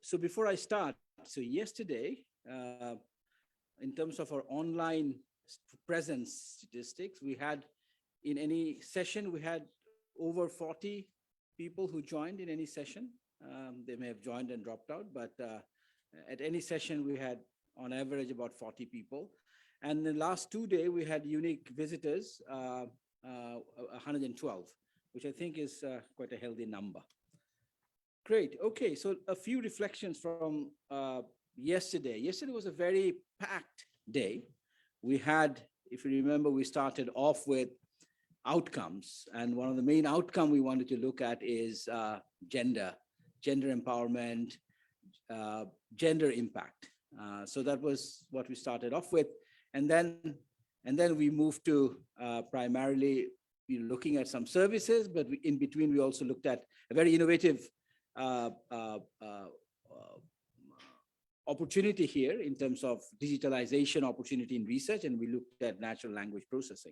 So before I start, so yesterday, in terms of our online presence statistics, we had in any session, we had over 40 people who joined in any session. They may have joined and dropped out, but at any session, we had on average about 40 people. And the last 2 days, we had unique visitors, 112, which I think is quite a healthy number. Great. Okay, so a few reflections from yesterday. Yesterday was a very packed day. We had, if you remember, we started off with outcomes, and one of the main outcomes we wanted to look at is gender empowerment, gender impact. So that was what we started off with, and then we moved to primarily looking at some services, but in between we also looked at a very innovative opportunity here in terms of digitalization opportunity in research, and we looked at natural language processing.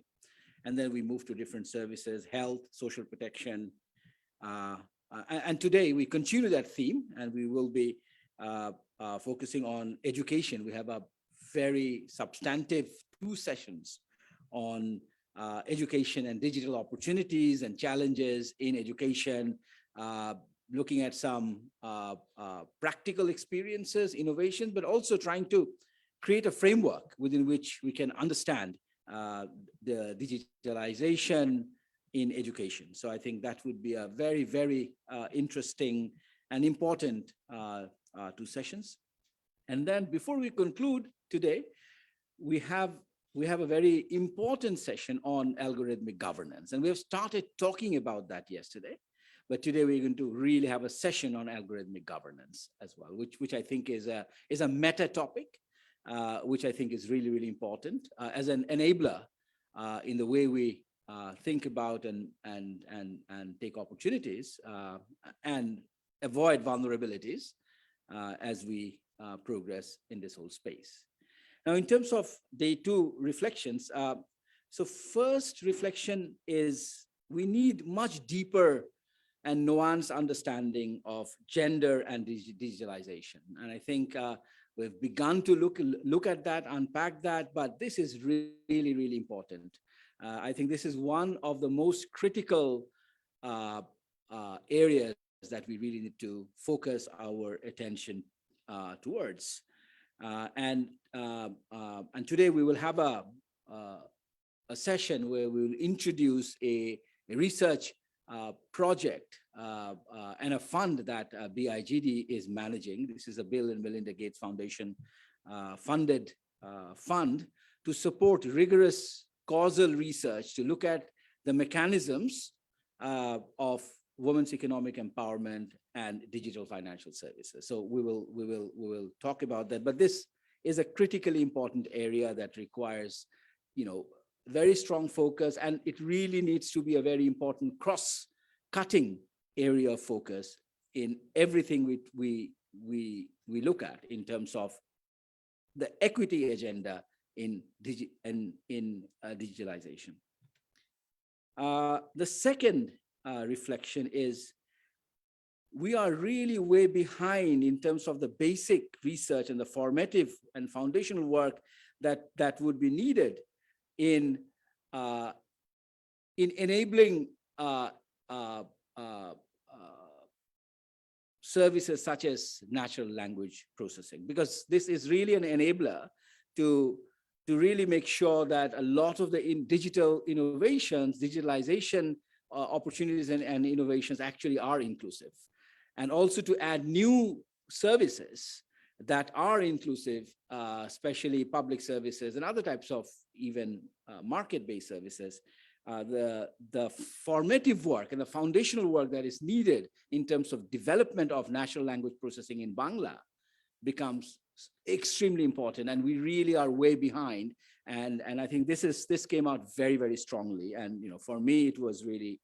And then we moved to different services, health, social protection. And today we continue that theme, and we will be focusing on education. We have a very substantive 2 sessions on education and digital opportunities and challenges in education, looking at some practical experiences, innovations, but also trying to create a framework within which we can understand the digitalization in education. So I think that would be a very, very interesting and important 2 sessions. And then before we conclude today, we have a very important session on algorithmic governance. And we have started talking about that yesterday. But today we're going to really have a session on algorithmic governance as well, which I think is a meta topic, which I think is really, really important as an enabler in the way we think about and take opportunities and avoid vulnerabilities as we progress in this whole space. Now, in terms of day 2 reflections, so first reflection is we need much deeper and nuanced understanding of gender and digitalization. And I think we've begun to look at that, unpack that, but this is really, really important. I think this is one of the most critical areas that we really need to focus our attention towards. And today we will have a session where we will introduce a research project and a fund that BIGD is managing. This is a Bill and Melinda Gates Foundation funded fund to support rigorous causal research to look at the mechanisms of women's economic empowerment and digital financial services. So we will talk about that, but this is a critically important area that requires, very strong focus, and it really needs to be a very important cross-cutting area of focus in everything we look at in terms of the equity agenda in digitalization. The second reflection is we are really way behind in terms of the basic research and the formative and foundational work that would be needed in enabling services such as natural language processing, because this is really an enabler to really make sure that a lot of the digital innovations, digitalization opportunities and innovations actually are inclusive, and also to add new services that are inclusive, especially public services and other types of even market-based services. The formative work and the foundational work that is needed in terms of development of natural language processing in Bangla becomes extremely important, and we really are way behind. And I think this came out very, very strongly. And for me, it was really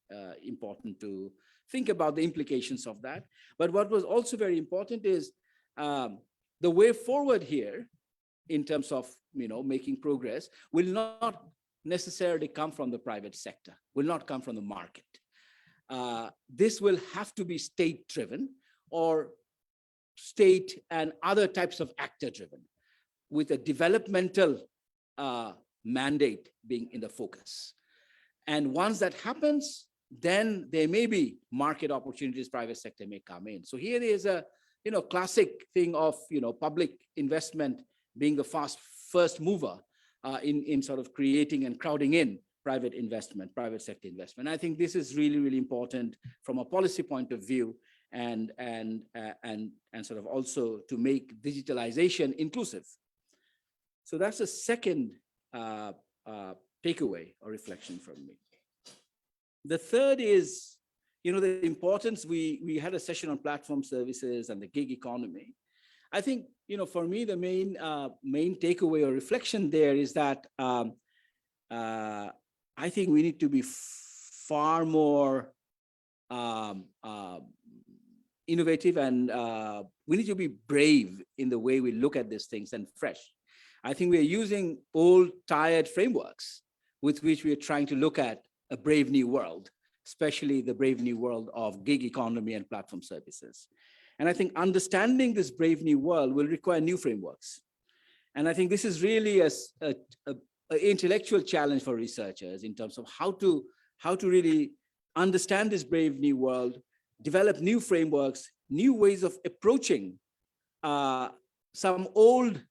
important to think about the implications of that. But what was also very important is the way forward here in terms of making progress will not necessarily come from the private sector, will not come from the market. This will have to be state-driven, or state, and other types of actor-driven, with a developmental mandate being in the focus. And once that happens, then there may be market opportunities, private sector may come in. So here is a classic thing of public investment being the first mover in sort of creating and crowding in private investment, private sector investment. I think this is really, really important from a policy point of view, and sort of also to make digitalization inclusive. So that's the second takeaway or reflection from me. The third is, the importance. We had a session on platform services and the gig economy. I think, for me, the main takeaway or reflection there is that I think we need to be far more innovative, and we need to be brave in the way we look at these things and fresh. I think we're using old, tired frameworks with which we are trying to look at a brave new world, especially the brave new world of gig economy and platform services. And I think understanding this brave new world will require new frameworks. And I think this is really an intellectual challenge for researchers in terms of how to really understand this brave new world, develop new frameworks, new ways of approaching some old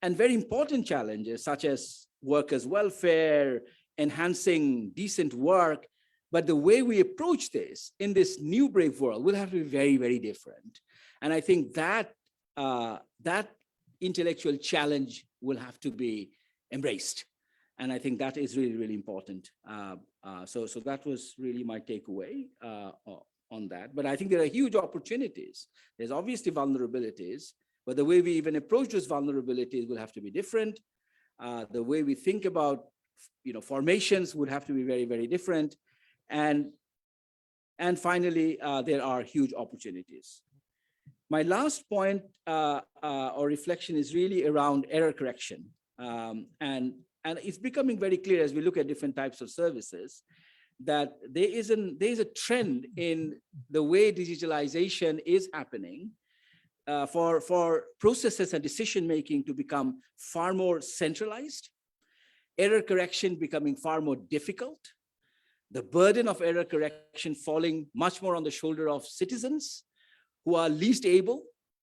and very important challenges, such as workers' welfare, enhancing decent work. But the way we approach this in this new brave world will have to be very, very different. And I think that that intellectual challenge will have to be embraced. And I think that is really, really important. So that was really my takeaway on that. But I think there are huge opportunities. There's obviously vulnerabilities, but the way we even approach those vulnerabilities will have to be different. The way we think about formations would have to be very, very different. And finally, there are huge opportunities. My last point or reflection is really around error correction. And it's becoming very clear as we look at different types of services that there is a trend in the way digitalization is happening for processes and decision-making to become far more centralized, error correction becoming far more difficult, the burden of error correction falling much more on the shoulder of citizens who are least able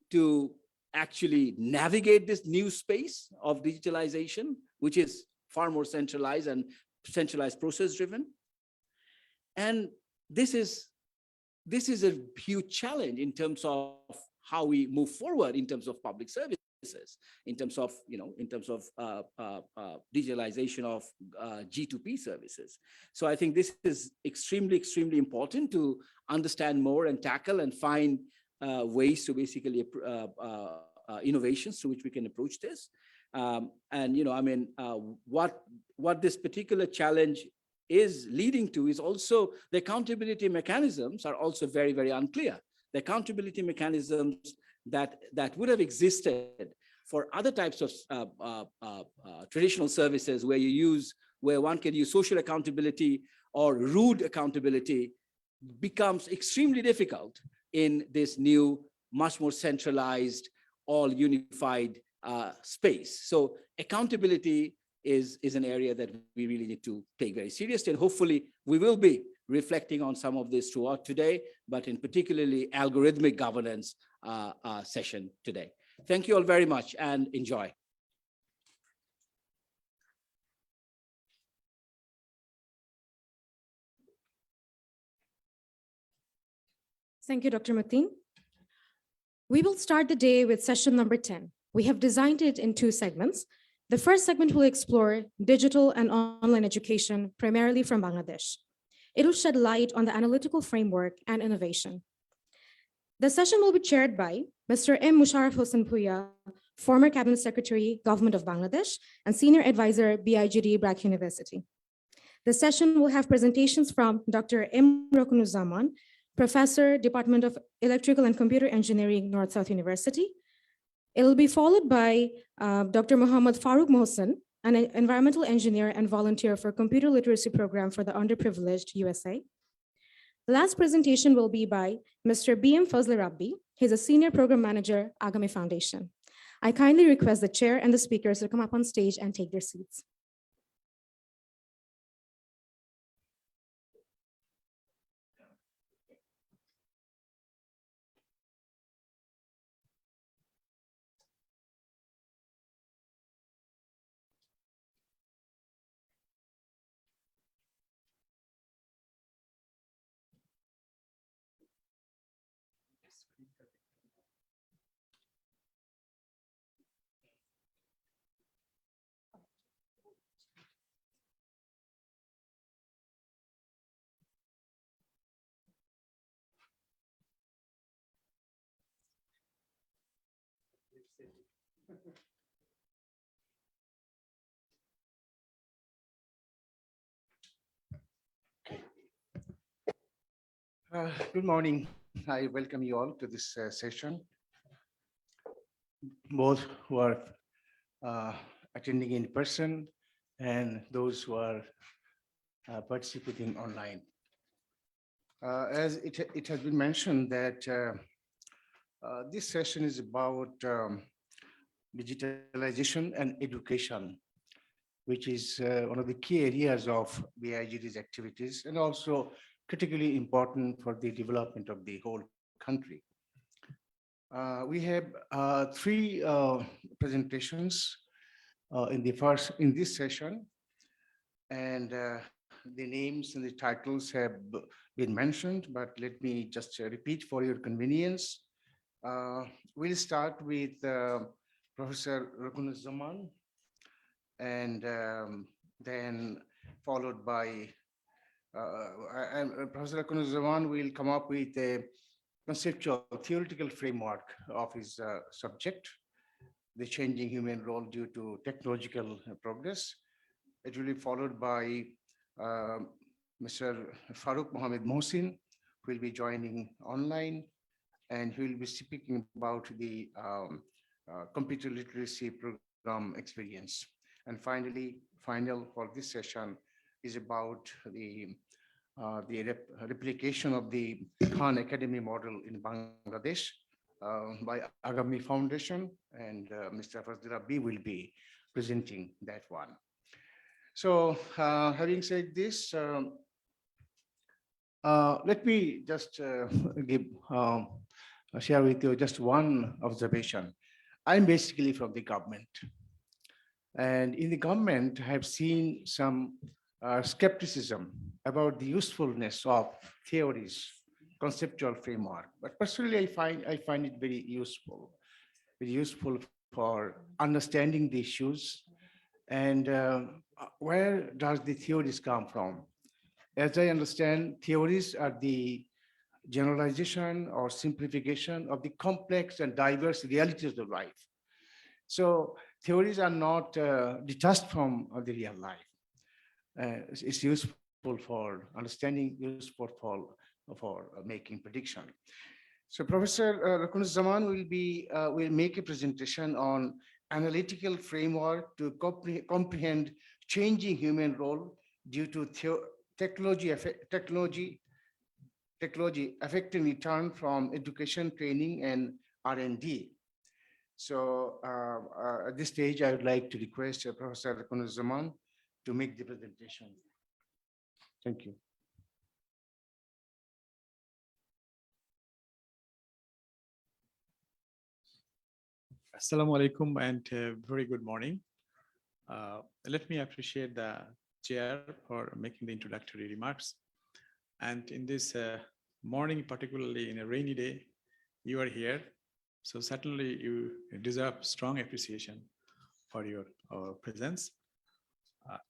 to actually navigate this new space of digitalization, which is far more centralized and centralized process driven. And this is a huge challenge in terms of how we move forward in terms of public services, in terms of digitalization of G2P services. So I think this is extremely, extremely important to understand more and tackle and find ways to basically innovations through which we can approach this. What this particular challenge is leading to is also the accountability mechanisms are also very, very unclear. The accountability mechanisms that would have existed for other types of traditional services where one can use social accountability or rude accountability becomes extremely difficult in this new, much more centralized, all unified space. So accountability is an area that we really need to take very seriously, and hopefully we will be reflecting on some of this throughout today, but in particularly algorithmic governance session today. Thank you all very much and enjoy. Thank you, Dr. Mateen. We will start the day with session number 10. We have designed it in 2 segments. The first segment will explore digital and online education, primarily from Bangladesh. It will shed light on the analytical framework and innovation. The session will be chaired by Mr. M. Musharraf Hossain Bhuiya, former Cabinet Secretary, Government of Bangladesh, and Senior Advisor, BIGD Brak University. The session will have presentations from Dr. M. Rokunuzzaman, Professor, Department of Electrical and Computer Engineering, North-South University. It will be followed by Dr. Muhammad Farooq Mohsen, an environmental engineer and volunteer for Computer Literacy Program for the Underprivileged USA. The last presentation will be by Mr. B.M. Fazli Rabbi, He's a senior program manager, Agami Foundation. I kindly request the chair and the speakers to come up on stage and take their seats. Good morning. I welcome you all to this session, both who are uh, attending in person and those who are participating online. As it has been mentioned that this session is about digitalization and education, which is one of the key areas of BIGD's activities and also critically important for the development of the whole country. We have three presentations in this session, and the names and the titles have been mentioned, but let me just repeat for your convenience. We'll start with Professor Zaman, and then followed by Professor Zaman will come up with a conceptual theoretical framework of his subject, the changing human role due to technological progress. It will be followed by uh, Mr. Farooq Mohammed Mohsin, who will be joining online, and he will be speaking about the computer literacy program experience. And finally, final for this session is about the replication of the Khan Academy model in Bangladesh by Agami Foundation, and Mr. Fazlur Rabbi will be presenting that one. So having said this, let me just share with you just one observation. I'm basically from the government. And in the government, I have seen some skepticism about the usefulness of theories, conceptual framework. But personally, I find it very useful for understanding the issues and where does the theories come from. As I understand, theories are the generalization or simplification of the complex and diverse realities of life. So theories are not detached from the real life. It's useful for understanding, useful for making prediction. So Professor Zaman will make a presentation on analytical framework to comprehend changing human role due to technology affecting return from education, training, and R&D. So at this stage, I would like to request Professor Zaman to make the presentation. Thank you. Assalamu alaikum and very good morning. Let me appreciate the chair for making the introductory remarks. And in this morning, particularly in a rainy day, you are here. So certainly you deserve strong appreciation for your presence.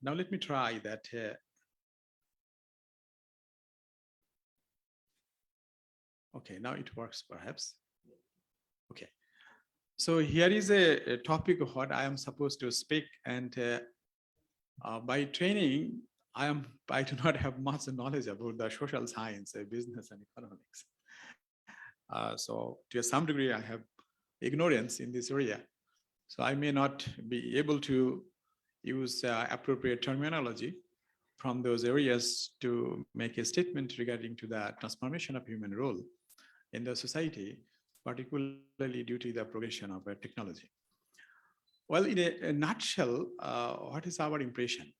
Now let me try that. Okay, now it works perhaps. Okay. So here is a topic of what I am supposed to speak, and by training, I do not have much knowledge about the social science, business, and economics. So to some degree, I have ignorance in this area. So I may not be able to use appropriate terminology from those areas to make a statement regarding to the transformation of human role in the society. particularly due to the progression of technology. Well, in a nutshell, what is our impression?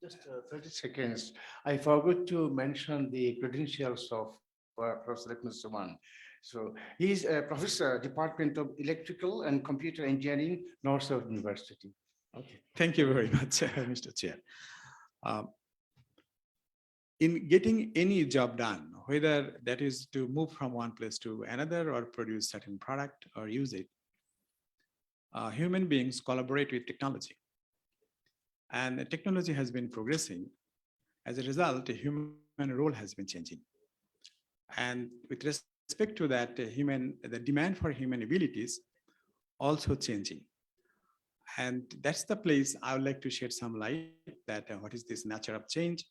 Just 30 seconds. I forgot to mention the credentials of Professor Suman. So he's a professor, Department of Electrical and Computer Engineering, North-South University. Okay, thank you very much, Mr. Chair. In getting any job done, whether that is to move from one place to another or produce certain product or use it, human beings collaborate with technology. And the technology has been progressing. As a result, the human role has been changing. And with respect to that, the demand for human abilities also changing. And that's the place I would like to shed some light that what is this nature of change?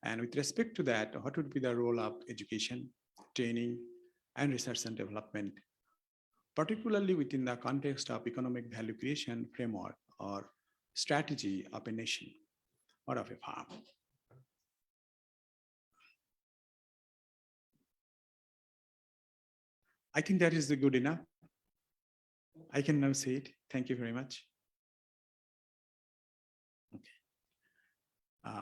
And with respect to that, what would be the role of education, training, and research and development, particularly within the context of economic value creation framework or strategy of a nation or of a farm? I think that is good enough. I can now say it. Thank you very much. Okay.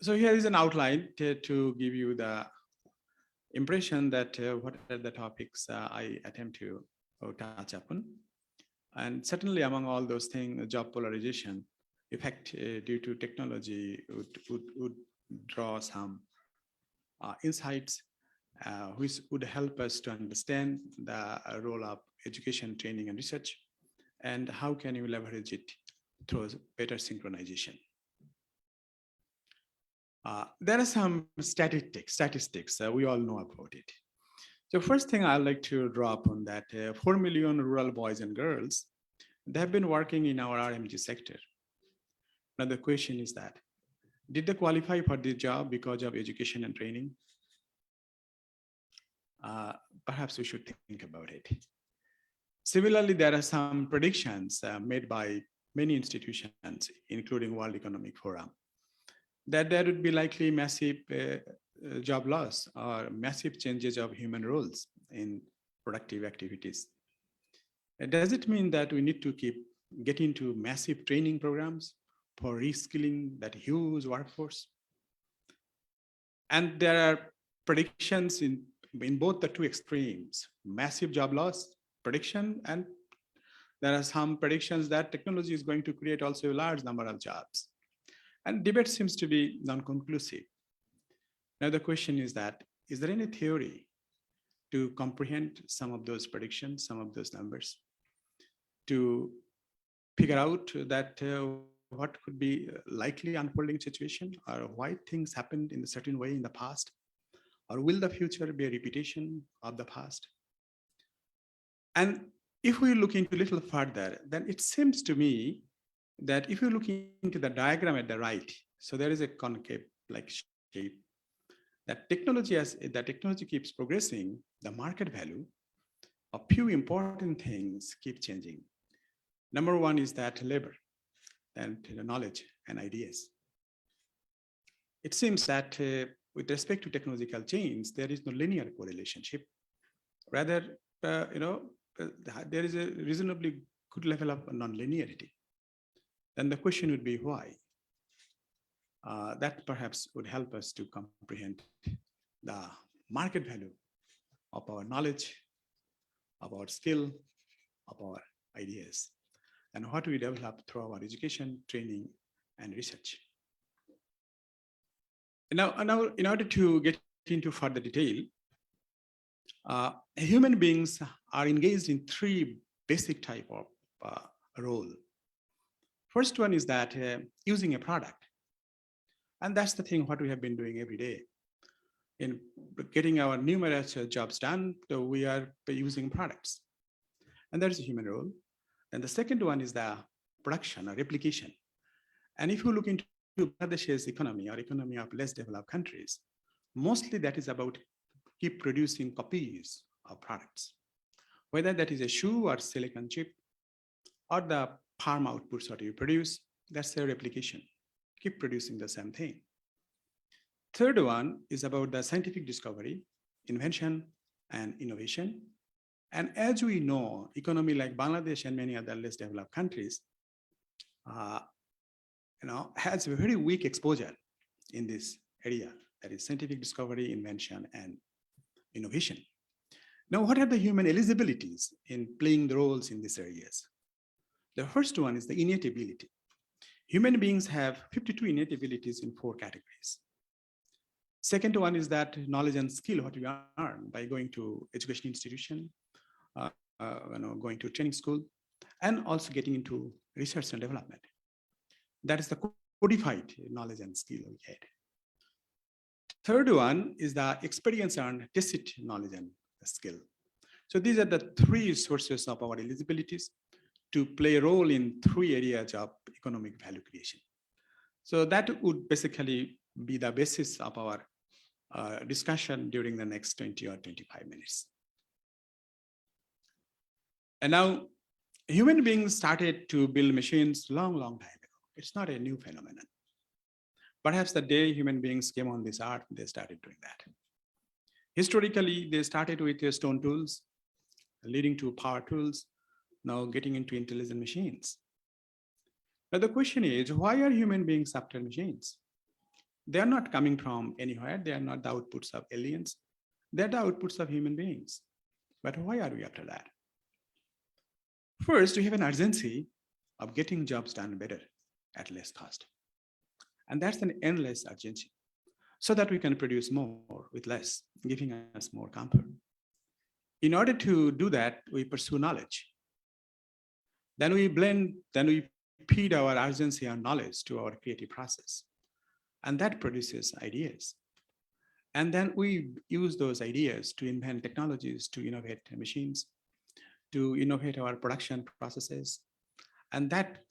So here is an outline to give you the impression that what are the topics I attempt to touch upon. And certainly among all those things, job polarization effect due to technology would draw some insights which would help us to understand the role of education, training, and research, and how can you leverage it through better synchronization. There are some statistics we all know about it. So first thing I'd like to draw upon that 4 million rural boys and girls, they have been working in our RMG sector. Now the question is that, did they qualify for this job because of education and training? Perhaps we should think about it. Similarly, there are some predictions made by many institutions, including World Economic Forum, that there would be likely massive job loss or massive changes of human roles in productive activities. Does it mean that we need to keep getting into massive training programs for reskilling that huge workforce? And there are predictions in both the two extremes, massive job loss prediction, and there are some predictions that technology is going to create also a large number of jobs. And debate seems to be non-conclusive. Now the question is that, is there any theory to comprehend some of those predictions, some of those numbers, to figure out that what could be likely unfolding situation, or why things happened in a certain way in the past, or will the future be a repetition of the past? And if we look into a little further, then it seems to me that if you look into the diagram at the right, so there is a concave like shape, that technology, as the technology keeps progressing, the market value of few important things keep changing. Number one is that labor and knowledge and ideas. It seems that with respect to technological change, there is no linear correlation. Rather, there is a reasonably good level of non-linearity. Then the question would be why? That perhaps would help us to comprehend the market value of our knowledge, of our skill, of our ideas, and what we develop through our education, training, and research. Now, in order to get into further detail, human beings are engaged in three basic type of role. First one is that using a product. And that's the thing what we have been doing every day. In getting our numerous jobs done, so we are using products. And that is a human role. And the second one is the production or replication. And if you look into Bangladesh's economy or economy of less developed countries, mostly that is about keep producing copies of products. Whether that is a shoe or silicon chip or the farm outputs that you produce, that's a replication. Keep producing the same thing. Third one is about the scientific discovery, invention, and innovation. And as we know, economy like Bangladesh and many other less developed countries, has a very weak exposure in this area, that is scientific discovery, invention, and innovation. Now, what are the human eligibilities in playing the roles in these areas? The first one is the innate ability. Human beings have 52 innate abilities in 4 categories. Second one is that knowledge and skill, what we earn by going to education institution, going to training school, and also getting into research and development. That is the codified knowledge and skill we get. Third one is the experience and tacit knowledge and skill. So these are the 3 sources of our eligibilities to play a role in 3 areas of economic value creation. So that would basically be the basis of our discussion during the next 20 or 25 minutes. And now, human beings started to build machines long time ago. It's not a new phenomenon. Perhaps the day human beings came on this earth, they started doing that. Historically, they started with stone tools, leading to power tools, now getting into intelligent machines. But the question is, why are human beings after machines? They are not coming from anywhere. They are not the outputs of aliens. They're the outputs of human beings. But why are we after that? First, we have an urgency of getting jobs done better at less cost. And that's an endless urgency, so that we can produce more with less, giving us more comfort. In order to do that, we pursue knowledge. Then we feed our urgency and knowledge to our creative process. And that produces ideas. And then we use those ideas to invent technologies, to innovate machines, to innovate our production processes. And that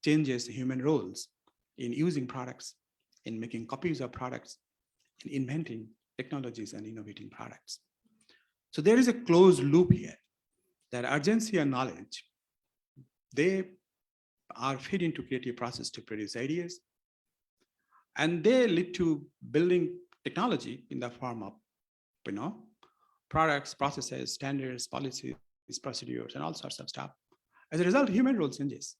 changes human roles in using products, in making copies of products, in inventing technologies and innovating products. So there is a closed loop here, that urgency and knowledge, they are fed into creative process to produce ideas, and they lead to building technology in the form of, products, processes, standards, policies, procedures, and all sorts of stuff. As a result, human role changes.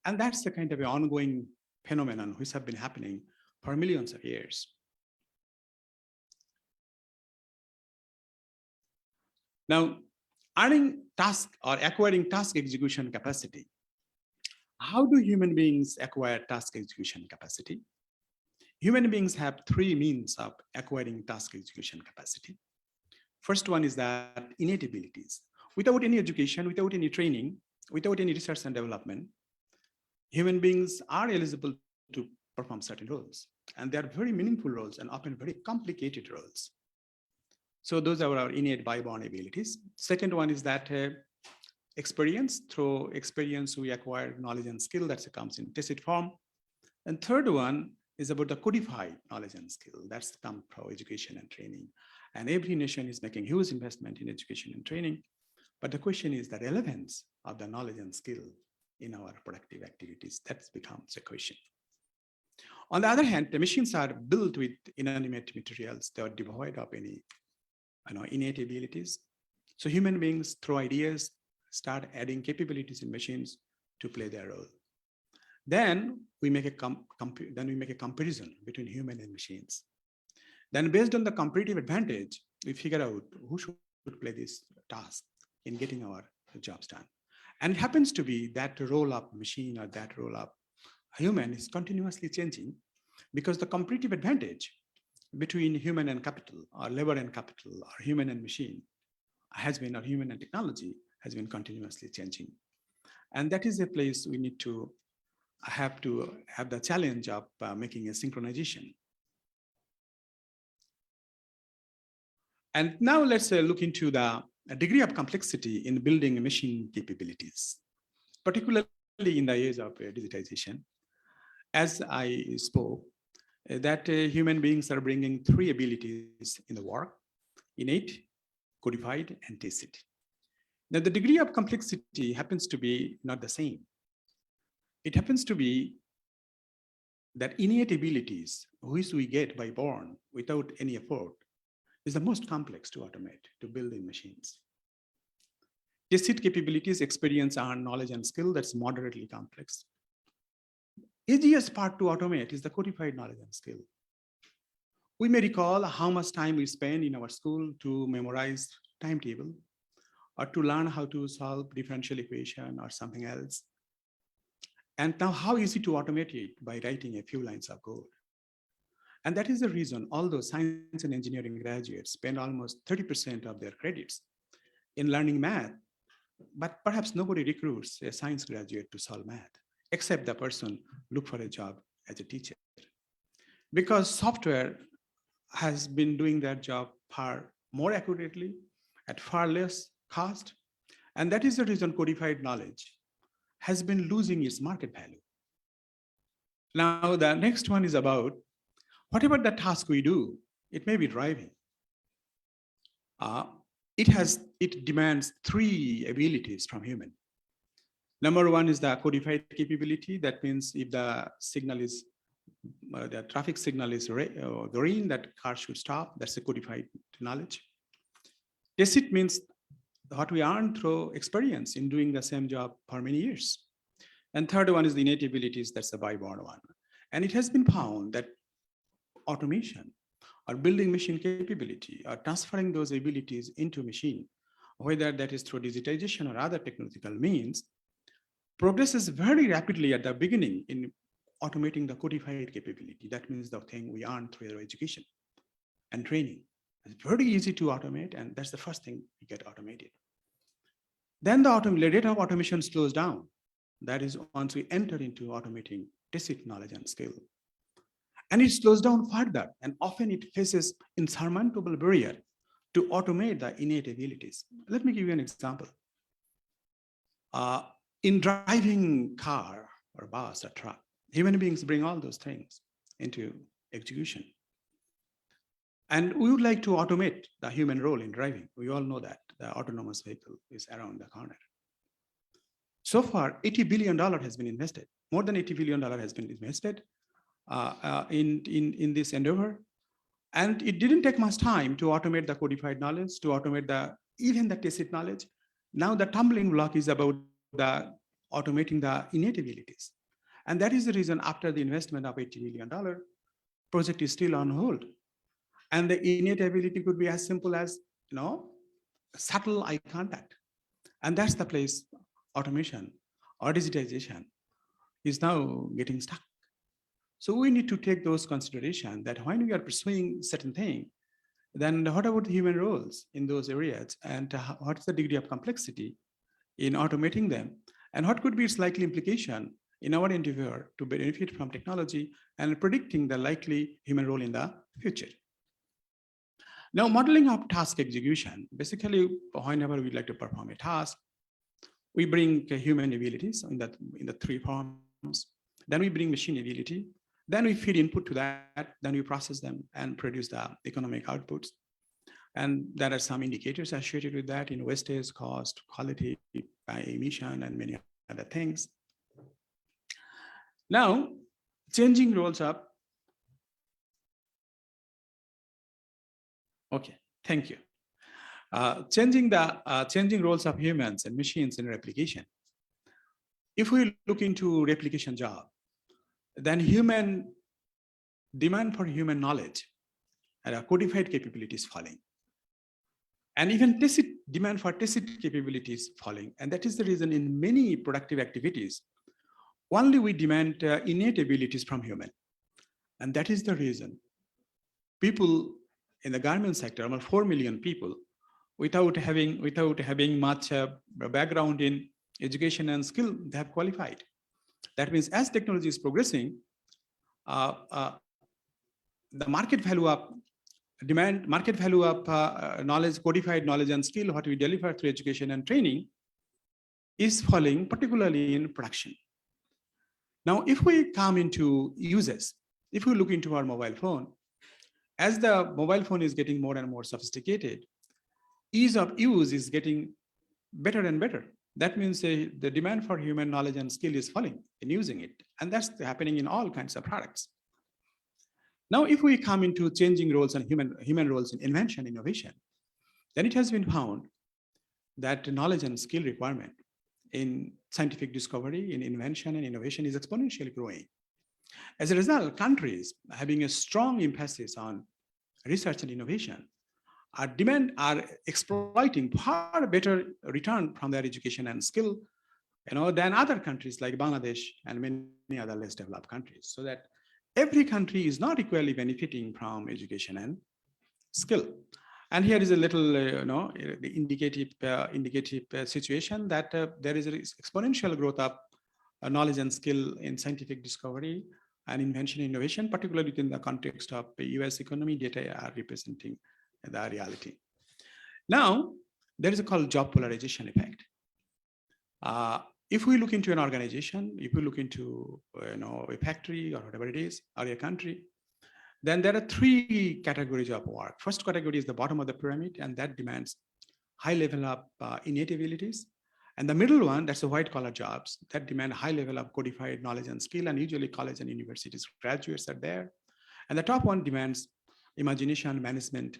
And that's the kind of an ongoing phenomenon which have been happening for millions of years. Now, earning task or acquiring task execution capacity. How do human beings acquire task execution capacity? Human beings have 3 means of acquiring task execution capacity. First one is that innate abilities. Without any education, without any training, without any research and development, human beings are eligible to perform certain roles. And they are very meaningful roles and often very complicated roles. So those are our innate by-born abilities. Second one is that experience. Through experience, we acquire knowledge and skill that comes in tacit form. And third one is about the codified knowledge and skill. That's come from education and training. And every nation is making huge investment in education and training. But the question is the relevance of the knowledge and skill in our productive activities. That becomes a question. On the other hand, the machines are built with inanimate materials. They are devoid of any innate abilities. So human beings, through ideas, start adding capabilities in machines to play their role. Then we make a comparison between human and machines. Then based on the comparative advantage, we figure out who should play this task in getting our jobs done. And it happens to be that role of machine or that role of human is continuously changing, because the comparative advantage between human and capital, or labor and capital, or human and machine has been, or human and technology has been continuously changing. And that is a place we need to have the challenge of making a synchronization. And now let's look into the degree of complexity in building machine capabilities, particularly in the age of digitization. As I spoke, that human beings are bringing 3 abilities in the work: innate, codified, and tacit. Now, the degree of complexity happens to be not the same. It happens to be that innate abilities, which we get by born without any effort, is the most complex to automate, to build in machines. Tacit capabilities, experience, and knowledge and skill, that's moderately complex. Easiest part to automate is the codified knowledge and skill. We may recall how much time we spend in our school to memorize timetable or to learn how to solve differential equation or something else. And now how easy to automate it by writing a few lines of code. And that is the reason although science and engineering graduates spend almost 30% of their credits in learning math, but perhaps nobody recruits a science graduate to solve math, except the person look for a job as a teacher. Because software has been doing that job far more accurately at far less cost. And that is the reason codified knowledge has been losing its market value. Now, the next one is about whatever the task we do, it may be driving. It demands three abilities from human. Number one is the codified capability. That means if the signal is, the traffic signal is green, that car should stop. That's the codified knowledge. Tacit means what we earn through experience in doing the same job for many years. And third one is the innate abilities. That's the byborn one. And it has been found that automation or building machine capability or transferring those abilities into machine, whether that is through digitization or other technological means, progresses very rapidly at the beginning in automating the codified capability. That means the thing we earn through our education and training. It's very easy to automate, and that's the first thing we get automated. Then the rate of automation slows down. That is once we enter into automating tacit knowledge and skill. And it slows down further, and often it faces insurmountable barrier to automate the innate abilities. Let me give you an example. In driving car or bus or truck, human beings bring all those things into execution. And we would like to automate the human role in driving. We all know that the autonomous vehicle is around the corner. So far, $80 billion has been invested. More than $80 billion has been invested in this endeavor. And it didn't take much time to automate the codified knowledge, to automate even the tacit knowledge. Now the tumbling block is about the automating the innate abilities. And that is the reason after the investment of $80 million, project is still on hold. And the innate ability could be as simple as, subtle eye contact. And that's the place automation or digitization is now getting stuck. So we need to take those considerations that when we are pursuing certain thing, then what about the human roles in those areas? And what's the degree of complexity in automating them? And what could be its likely implication in our endeavor to benefit from technology and predicting the likely human role in the future? Now, modeling of task execution, basically, whenever we like to perform a task, we bring human abilities in the three forms. Then we bring machine ability. Then we feed input to that. Then we process them and produce the economic outputs. And there are some indicators associated with that in wastage, cost, quality, emission, and many other things. Now, changing roles up. Okay, thank you. Changing roles of humans and machines in replication. If we look into replication job, then human demand for human knowledge and a codified capability is falling. And even demand for tacit capabilities falling. And that is the reason in many productive activities, only we demand innate abilities from human. And that is the reason people in the garment sector, about 4 million people, without having much background in education and skill, they have qualified. That means as technology is progressing, the market value of knowledge, codified knowledge and skill, what we deliver through education and training is falling, particularly in production. Now, if we come into uses, if we look into our mobile phone, as the mobile phone is getting more and more sophisticated, ease of use is getting better and better. That means the demand for human knowledge and skill is falling in using it. And that's happening in all kinds of products. Now, if we come into changing roles and human roles in invention, innovation, then it has been found that knowledge and skill requirement in scientific discovery, in invention and innovation is exponentially growing. As a result, countries having a strong emphasis on research and innovation are exploiting far better return from their education and skill, than other countries like Bangladesh and many other less developed countries. So that every country is not equally benefiting from education and skill. And here is a little, the indicative situation that there is an exponential growth of knowledge and skill in scientific discovery and invention innovation, particularly within the context of the US economy. Data are representing the reality. Now, there is a called job polarization effect. If we look into an organization, if we look into a factory or whatever it is, or a country, then there are three categories of work. First category is the bottom of the pyramid, and that demands high level of innate abilities. And the middle one, that's the white collar jobs that demand high level of codified knowledge and skill, and usually college and universities graduates are there. And the top one demands imagination, management,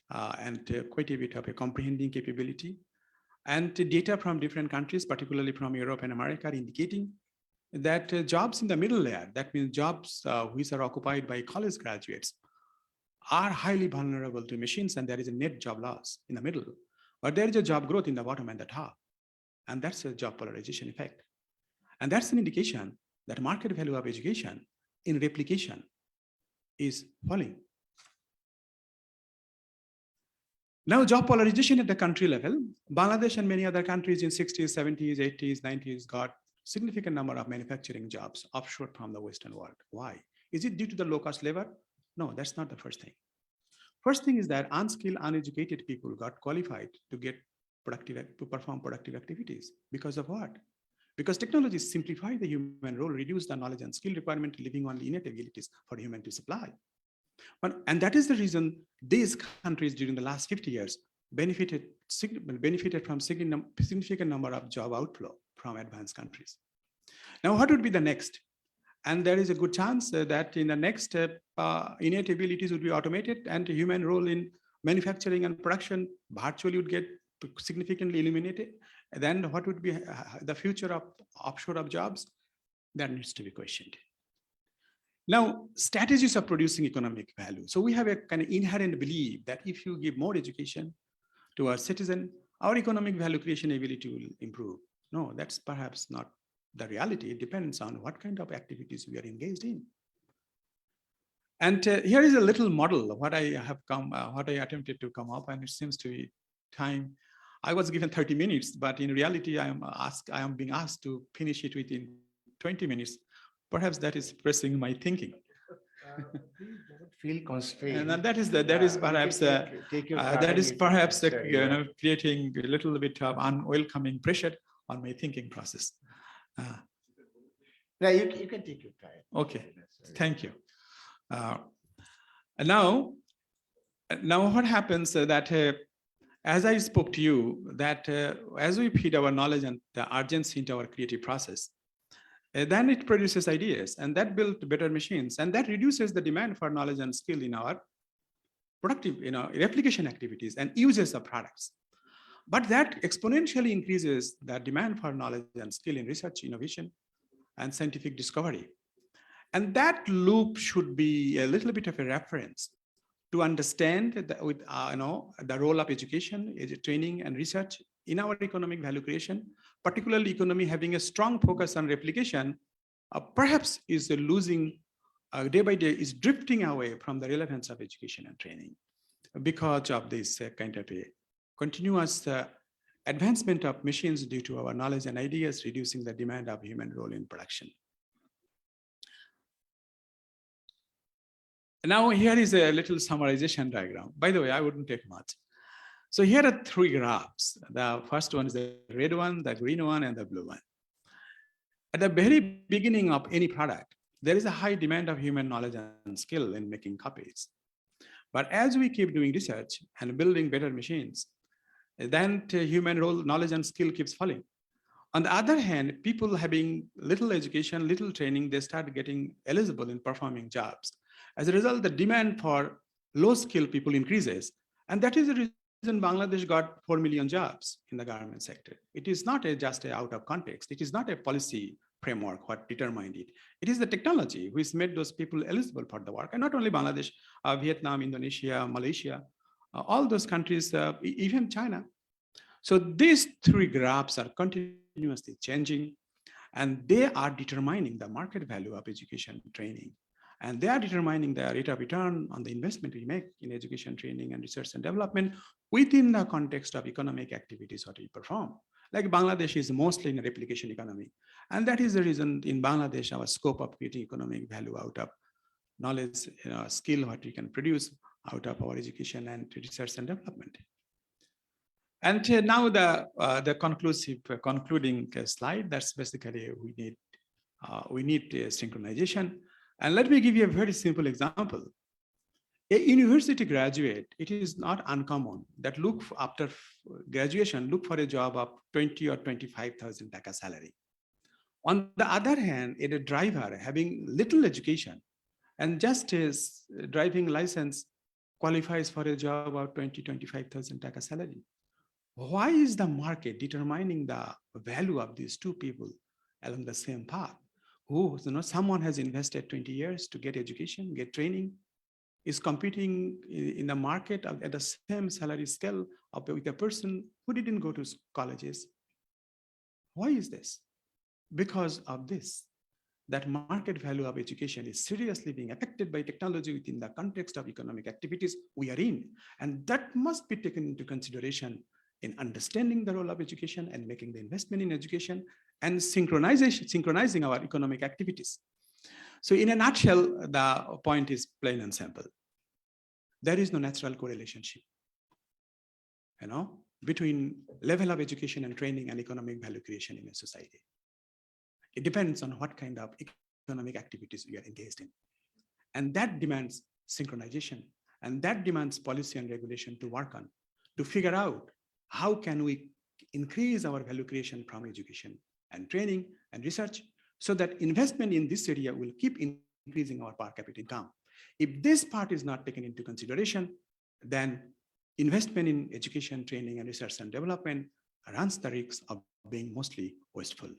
and quite a bit of a comprehending capability. And data from different countries, particularly from Europe and America, are indicating that jobs in the middle layer, that means jobs which are occupied by college graduates, are highly vulnerable to machines, and there is a net job loss in the middle. But there is a job growth in the bottom and the top. And that's a job polarization effect. And that's an indication that market value of education in replication is falling. Now, job polarization at the country level, Bangladesh and many other countries in 60s, 70s, 80s, 90s got significant number of manufacturing jobs offshore from the Western world. Why? Is it due to the low-cost labor? No, that's not the first thing. First thing is that unskilled, uneducated people got qualified to perform productive activities. Because of what? Because technology simplified the human role, reduced the knowledge and skill requirement, leaving only innate abilities for human to supply. And that is the reason these countries during the last 50 years benefited from significant number of job outflow from advanced countries. Now, what would be the next? And there is a good chance that in the next step, innate abilities would be automated, and human role in manufacturing and production virtually would get significantly eliminated. And then what would be the future of offshore of jobs? That needs to be questioned. Now, strategies of producing economic value. So we have a kind of inherent belief that if you give more education to our citizen, our economic value creation ability will improve. No, that's perhaps not the reality. It depends on what kind of activities we are engaged in. And here is a little model of what I attempted to come up, and it seems to be time. I was given 30 minutes, but in reality, I am being asked to finish it within 20 minutes. Perhaps that is pressing my thinking. Please don't feel constrained. And that is perhaps creating a little bit of unwelcoming pressure on my thinking process. Yeah, you can take your time. Okay, thank you. Now what happens that as I spoke to you, that as we feed our knowledge and the urgency into our creative process, then it produces ideas, and that builds better machines, and that reduces the demand for knowledge and skill in our productive, replication activities and uses of products. But that exponentially increases the demand for knowledge and skill in research, innovation, and scientific discovery. And that loop should be a little bit of a reference to understand the role of education, training, and research in our economic value creation, particularly economy having a strong focus on replication, perhaps is losing day by day, is drifting away from the relevance of education and training because of this kind of a continuous advancement of machines due to our knowledge and ideas, reducing the demand of human role in production. Now here is a little summarization diagram. By the way, I wouldn't take much. So here are three graphs. The first one is the red one, the green one, and the blue one. At the very beginning of any product, there is a high demand of human knowledge and skill in making copies. But as we keep doing research and building better machines, then human role, knowledge, and skill keeps falling. On the other hand, people having little education, little training, they start getting eligible in performing jobs. As a result, the demand for low-skilled people increases. And that is the reason Bangladesh got 4 million jobs in the government sector. It is not just out of context. It is not a policy framework what determined it. It is the technology which made those people eligible for the work. And not only Bangladesh, Vietnam, Indonesia, Malaysia, all those countries, even China. So these three graphs are continuously changing, and they are determining the market value of education training. And they are determining the rate of return on the investment we make in education, training, and research and development within the context of economic activities what we perform. Like Bangladesh is mostly in a replication economy. And that is the reason in Bangladesh, our scope of creating economic value out of knowledge, skill, what we can produce out of our education and research and development. And now the concluding slide. That's basically we need synchronization. And let me give you a very simple example. A university graduate, it is not uncommon that look after graduation, look for a job of 20 or 25,000 taka salary. On the other hand, a driver having little education and just his driving license qualifies for a job of 20, 25,000 taka salary. Why is the market determining the value of these two people along the same path? Who, someone has invested 20 years to get education, get training, is competing in the market at the same salary scale with a person who didn't go to colleges. Why is this? Because of this, that market value of education is seriously being affected by technology within the context of economic activities we are in. And that must be taken into consideration in understanding the role of education and making the investment in education and synchronizing our economic activities. So in a nutshell, the point is plain and simple. There is no natural correlation, between level of education and training and economic value creation in a society. It depends on what kind of economic activities we are engaged in. And that demands synchronization, and that demands policy and regulation to work on, to figure out how can we increase our value creation from education and training and research so that investment in this area will keep increasing our per capita income. If this part is not taken into consideration, then investment in education, training, and research and development runs the risk of being mostly wasteful.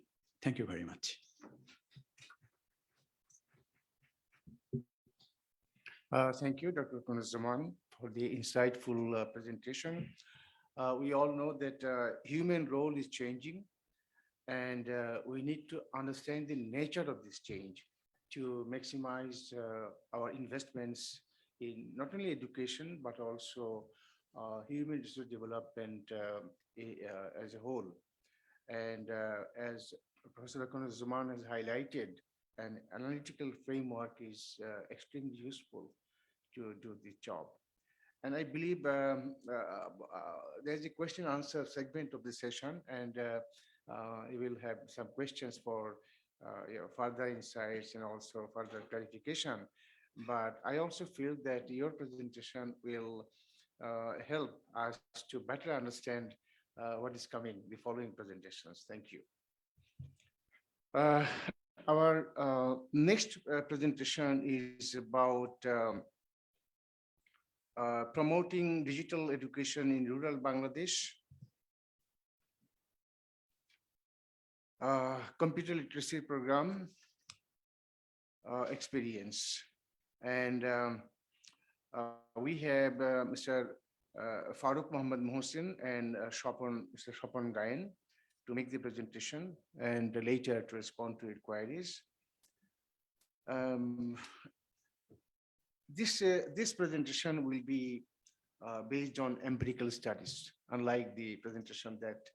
Thank you very much. Thank you, Dr. Kunuzzaman, for the insightful presentation. We all know that human role is changing, and we need to understand the nature of this change to maximize our investments in not only education, but also human resource development as a whole. And as Professor Kunuzzaman has highlighted, an analytical framework is extremely useful to do the job. And I believe there's a question answer segment of the session, and you will have some questions for further insights and also further clarification. But I also feel that your presentation will help us to better understand what is coming, the following presentations. Thank you. Our next presentation is about promoting digital education in rural Bangladesh, computer literacy program experience. And we have Mr. Farooq Mohammad Mohsin and Mr. Shopon Gayan to make the presentation and later to respond to inquiries. This presentation will be based on empirical studies, unlike the presentation that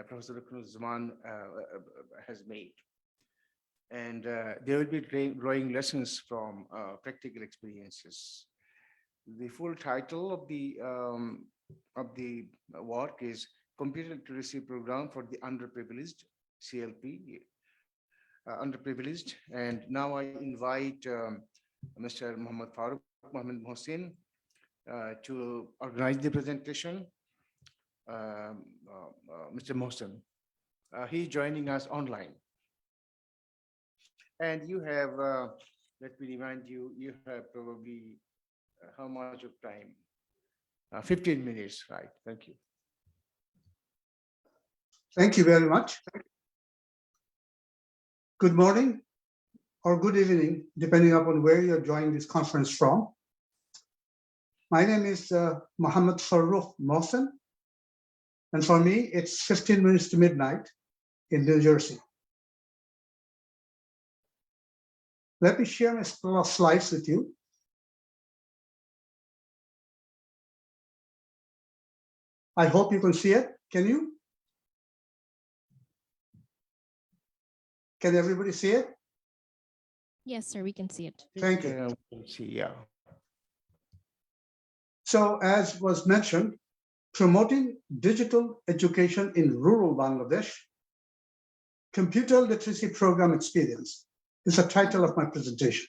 Professor Kunuzzaman has made. And there will be drawing lessons from practical experiences. The full title of the work is Computer Literacy Program for the Underprivileged, CLP, Underprivileged. And now I invite Mr. Farooq Mohammad Mohsin to organize the presentation. Mr. Mohsin, he's joining us online. And you have let me remind you, you have probably how much of time? 15 minutes, right? Thank you. Thank you very much. Good morning or good evening, depending upon where you're joining this conference from. My name is Mohammed Farooq Mohsen, and for me, it's 15 minutes to midnight in New Jersey. Let me share my slides with you. I hope you can see it. Can you? Can everybody see it? Yes, sir, we can see it. Thank you. See, yeah. So as was mentioned, promoting digital education in rural Bangladesh, computer literacy program experience is the title of my presentation.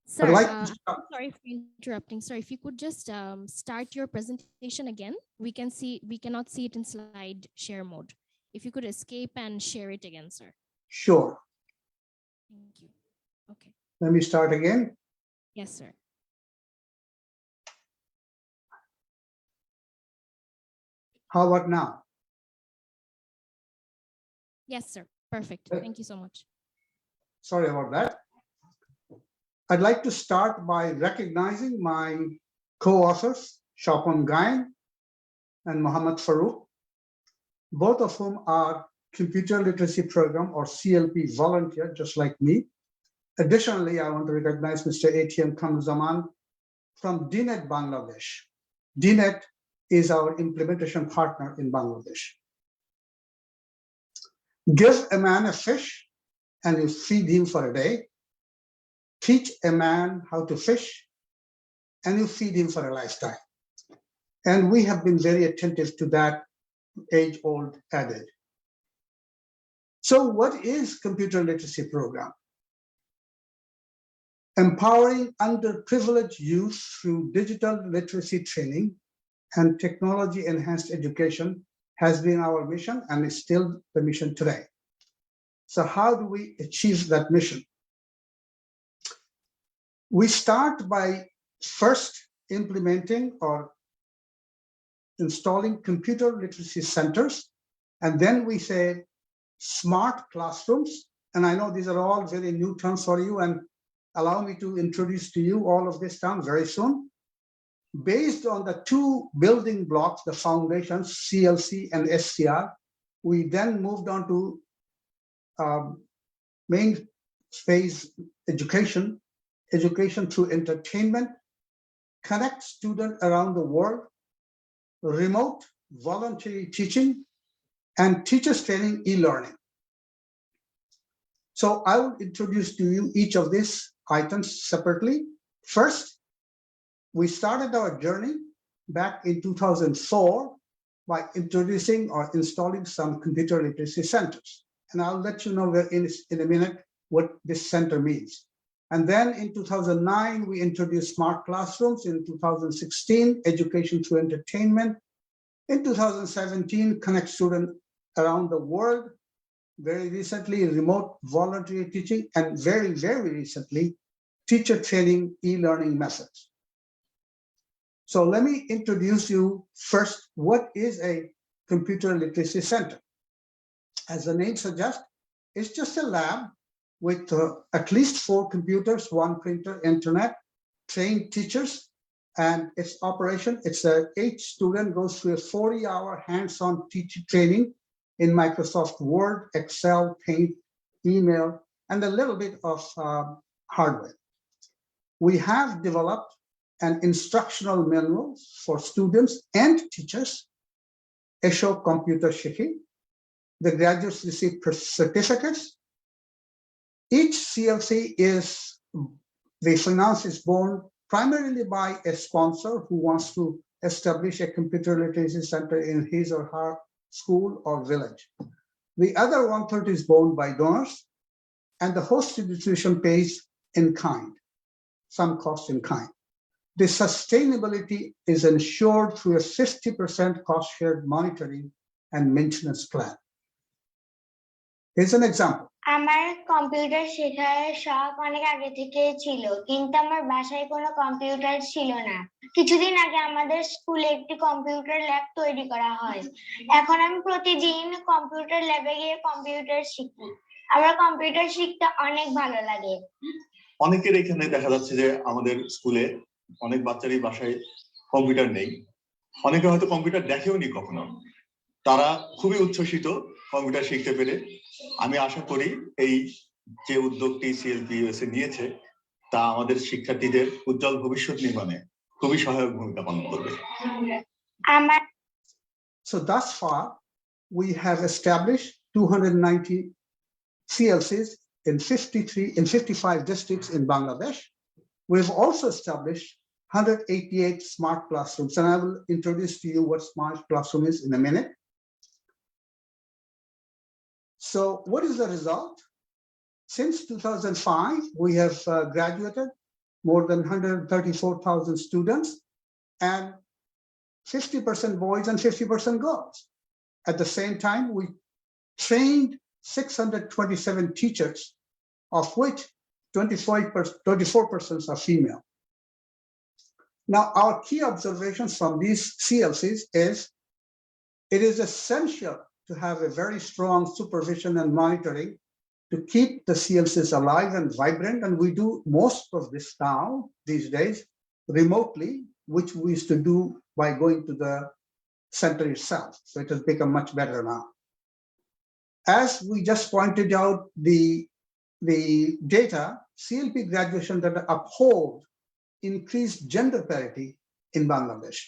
Sir, like to I'm start- sorry for interrupting. Sir, if you could just start your presentation again. We cannot see it in slide share mode. If you could escape and share it again, sir. Sure. Thank you. Okay. Let me start again. Yes, sir. How about now? Yes, sir. Perfect. Thank you so much. Sorry about that. I'd like to start by recognizing my co-authors, Shapon Gain and Mohammed Farooq, both of whom are Computer Literacy Program or CLP volunteer, just like me. Additionally, I want to recognize Mr. ATM Kamruzaman from DNET Bangladesh. DNET is our implementation partner in Bangladesh. Give a man a fish and you feed him for a day. Teach a man how to fish and you feed him for a lifetime. And we have been very attentive to that age-old adage. So what is computer literacy program? Empowering underprivileged youth through digital literacy training and technology-enhanced education has been our mission and is still the mission today. So how do we achieve that mission? We start by first implementing or installing computer literacy centers, and then we say smart classrooms. And I know these are all very new terms for you, and allow me to introduce to you all of this terms very soon. Based on the two building blocks, the foundations, CLC and SCR, we then moved on to main phase education through entertainment, connect students around the world, remote voluntary teaching, and teachers training e-learning. So I will introduce to you each of these items separately. First, we started our journey back in 2004 by introducing or installing some computer literacy centers. And I'll let you know in a minute what this center means. And then in 2009, we introduced smart classrooms. In 2016, education through entertainment. In 2017, connect students around the world. Very recently, remote voluntary teaching, and very, very recently, teacher training e-learning methods. So let me introduce you first, what is a computer literacy center? As the name suggests, it's just a lab with at least 4 computers, 1 printer, internet, trained teachers, and its operation, each student goes through a 40-hour hands-on teaching training in Microsoft Word, Excel, Paint, email, and a little bit of hardware. We have developed an instructional manual for students and teachers, Esho Computer Shiki. The graduates receive certificates. Each CLC the finance is borne primarily by a sponsor who wants to establish a computer literacy center in his or her school or village. The other 1/3 is borne by donors, and the host institution pays in kind, some cost in kind. The sustainability is ensured through a 50% cost shared monitoring and maintenance plan. Here's an example. আমার computer শেখার শখ অনেক আগে থেকে ছিল, কিন্তু আমার বাসায় কোনো কম্পিউটার ছিল না। কিছুদিন আগে আমাদের স্কুলে একটি কম্পিউটার ল্যাব তৈরি করা হয়। এখন আমি প্রতিদিন কম্পিউটার ল্যাবে গিয়ে কম্পিউটার শিখি। আমার কম্পিউটার শিখতে অনেক ভালো লাগে। অনেকের এখানে দেখা যাচ্ছে যে আমাদের স্কুলে অনেক বাচ্চারই বাসায় কম্পিউটার নেই, অনেকে হয়তো কম্পিউটার দেখেও নি কখনো। তারা খুবই উচ্ছ্বসিত কম্পিউটার শিখতে পেরে। আমি আশা করি এই যে উদ্যোগটি CLP-USA নিয়েছে তা আমাদের শিক্ষার্থীদের উজ্জ্বল ভবিষ্যৎ নির্মাণে খুবই সহায়ক ভূমিকা পালন করবে। So thus far, we have established 290 CLCs in 55 districts in Bangladesh. We've also established 188 smart classrooms, and I will introduce to you what smart classroom is in a minute. So what is the result? Since 2005, we have graduated more than 134,000 students, and 50% boys and 50% girls. At the same time, we trained 627 teachers, of which 24% are female. Now, our key observations from these CLCs is it is essential to have a very strong supervision and monitoring to keep the CLCs alive and vibrant. And we do most of this now, these days, remotely, which we used to do by going to the center itself. So it has become much better now. As we just pointed out, the data, CLP graduation that uphold increased gender parity in Bangladesh.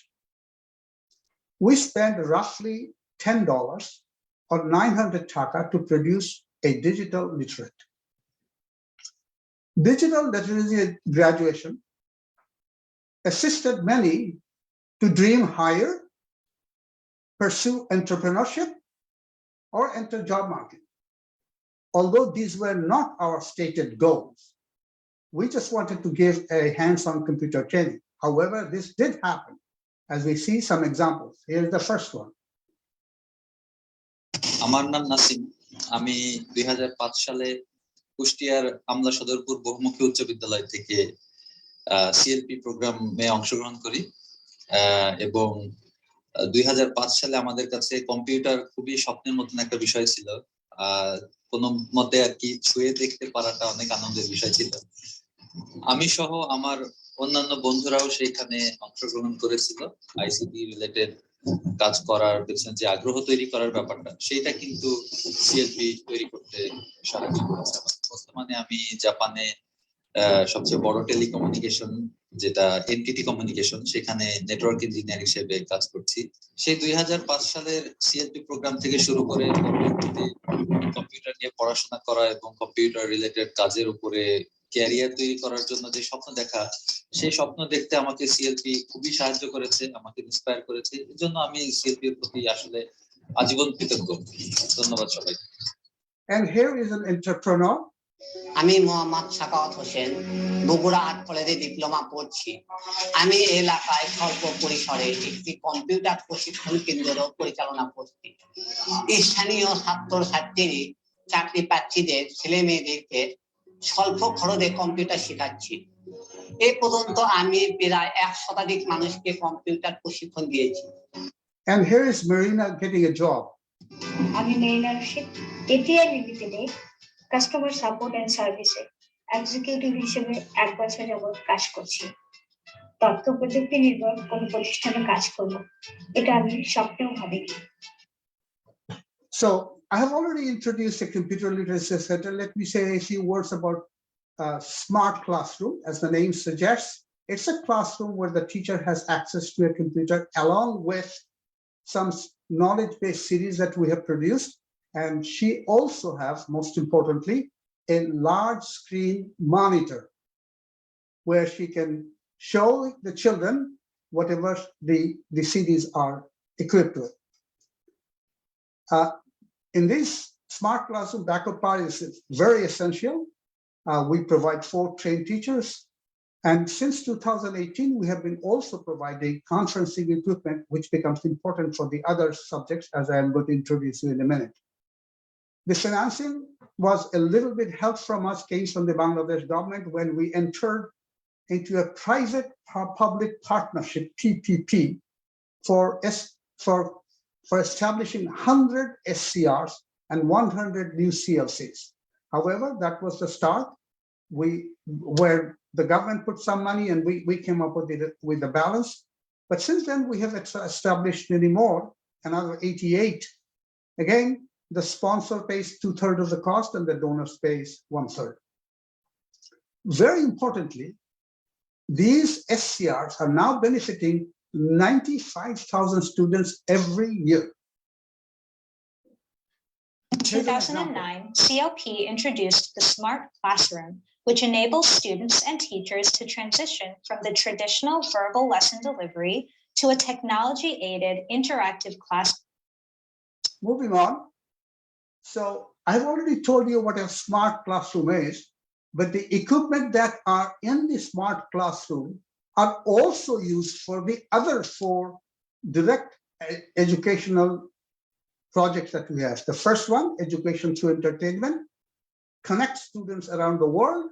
We spend roughly $10 or 900 taka to produce a digital literate. Digital literacy graduation assisted many to dream higher, pursue entrepreneurship, or enter job market. Although these were not our stated goals, we just wanted to give a hands-on computer training. However, this did happen, as we see some examples. Here's the first one. আমার নাম নাসিম। আমি 2005 সালে কুষ্টিয়ার আমলা সদরপুর বহুমুখী উচ্চ বিদ্যালয় থেকে CLP প্রোগ্রামে অংশগ্রহণ করি এবং 2005 সালে আমাদের কাছে কম্পিউটার খুবই স্বপ্নের মতন একটা বিষয় ছিল। কোনো মতে আর কি ছুঁয়ে দেখতে পারাটা অনেক আনন্দের বিষয় ছিল। আমি সহ আমার অন্যান্য বন্ধুরাও সেখানে অংশগ্রহণ করেছিল। ICT রিলেটেড কাজ করার পেছনে যে আগ্রহ তৈরি করার ব্যাপারটা, সেটা কিন্তু CLP তৈরি করতে সাহায্য করেছে। বর্তমানে আমি জাপানে সবচেয়ে বড় টেলিকমিউনিকেশন যেটা এনটিটি কমিউনিকেশন, সেখানে নেটওয়ার্ক ইঞ্জিনিয়ার হিসেবে কাজ করছি। সেই 2005 সালের CLP প্রোগ্রাম থেকে শুরু করে পরবর্তীতে কম্পিউটার নিয়ে পড়াশোনা করা এবং কম্পিউটার রিলেটেড কাজের উপরে ক্যারিয়ার তৈরি করার জন্য যে স্বপ্ন দেখা, সেই স্বপ্ন দেখতে আমাকে CLP খুবই সাহায্য করেছে, আমাকে ইন্সপায়ার করেছে। এর জন্য আমি CLP এর প্রতি আসলে আজীবন কৃতজ্ঞ। ধন্যবাদ সবাই। And here is an entrepreneur. আমি মোহাম্মদ সাকাওয়াত হোসেন, বগুড়া আর্ট কলেজে ডিপ্লোমা পড়ছি। আমি এলাকায় স্বল্প পরিসরে একটি কম্পিউটার প্রশিক্ষণ কেন্দ্র পরিচালনা করছি। স্থানীয় ছাত্রছাত্রী চাকরি প্রার্থীদের ছেলে মেয়েদেরকে স্বল্প খরচে কম্পিউটার শেখাচ্ছি। এ পর্যন্ত আমি প্রায় 1 শতাধিক মানুষকে কম্পিউটার প্রশিক্ষণ দিয়েছি। And here is Marina getting a job. আমি মেরিনা রশিদ, ATI লিমিটেডে কাস্টমার সাপোর্ট এন্ড সার্ভিসে এক্সিকিউটিভ হিসেবে 1 বছর যাবত কাজ করছি। তথ্য প্রযুক্তি নির্ভর কোন প্রতিষ্ঠানে কাজ করব, এটা আমি স্বপ্নেও ভাবিনি। So I have already introduced a computer literacy center. Let me say a few words about smart classroom. As the name suggests, it's a classroom where the teacher has access to a computer along with some knowledge-based series that we have produced. And she also has, most importantly, a large screen monitor where she can show the children whatever the CDs are equipped with. In this smart classroom, backup power is very essential. We provide 4 trained teachers. And since 2018, we have been also providing conferencing equipment, which becomes important for the other subjects, as I am going to introduce you in a minute. The financing was a little bit help from us, came from the Bangladesh government when we entered into a private public partnership, PPP, for establishing 100 SCRs and 100 new CLCs. However, that was the start. Where the government put some money and we came up with the balance. But since then, we have established many more, another 88. Again, the sponsor pays 2/3 of the cost and the donors pays 1/3. Very importantly, these SCRs are now benefiting 95,000 students every year. In 2009, CLP introduced the Smart Classroom, which enables students and teachers to transition from the traditional verbal lesson delivery to a technology-aided interactive class. Moving on. So I've already told you what a smart classroom is, but the equipment that are in the smart classroom are also used for the other 4 direct educational projects that we have. The first one, education through entertainment, connect students around the world,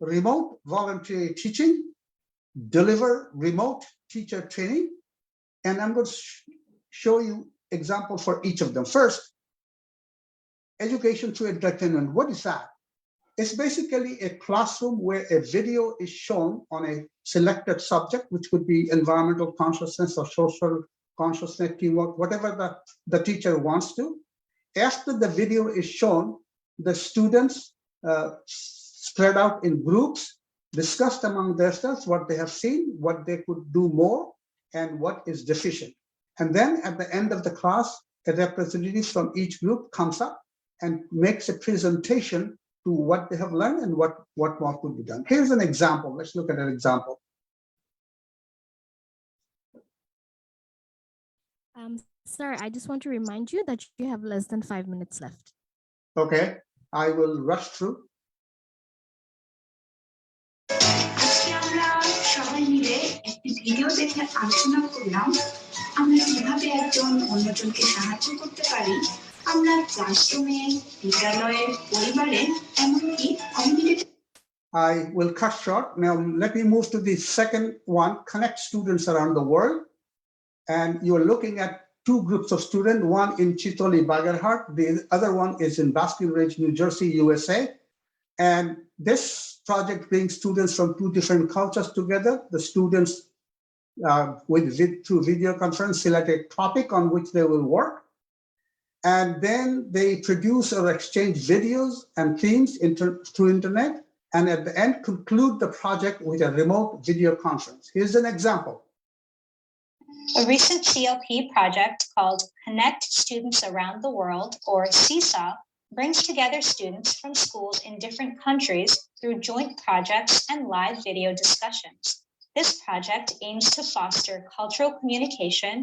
remote voluntary teaching, deliver remote teacher training. And I'm going to show you examples for each of them. First, education through entertainment. What is that? It's basically a classroom where a video is shown on a selected subject, which could be environmental consciousness or social consciousness, teamwork, whatever the teacher wants to. After the video is shown, the students spread out in groups, discussed among themselves what they have seen, what they could do more, and what is deficient. And then at the end of the class, a representative from each group comes up and makes a presentation to what they have learned and what more could be done. Here's an example. Let's look at an example. Sir, I just want to remind you that you have less than 5 minutes left. Okay, I will rush through. আজকে আমরা সবাই মিলে একটি video দেখে আলোচনা করলাম আমরা কিভাবে একজন অন্যজনকে সাহায্য করতে পারি আমরা ক্লাসরুমে বিদ্যালয়ে পরিবারে এমনকি community I will cut short. Now let me move to the second one, connect students around the world. And you're looking at 2 groups of students, one in Chitoli, Bagarhat, the other one is in Baskin Ridge, New Jersey, USA. And this project brings students from 2 different cultures together. The students through video conference select a topic on which they will work. And then they produce or exchange videos and themes through internet. And at the end, conclude the project with a remote video conference. Here's an example. A recent CLP project called Connect Students Around the World, or CSAW, brings together students from schools in different countries through joint projects and live video discussions. This project aims to foster cultural communication,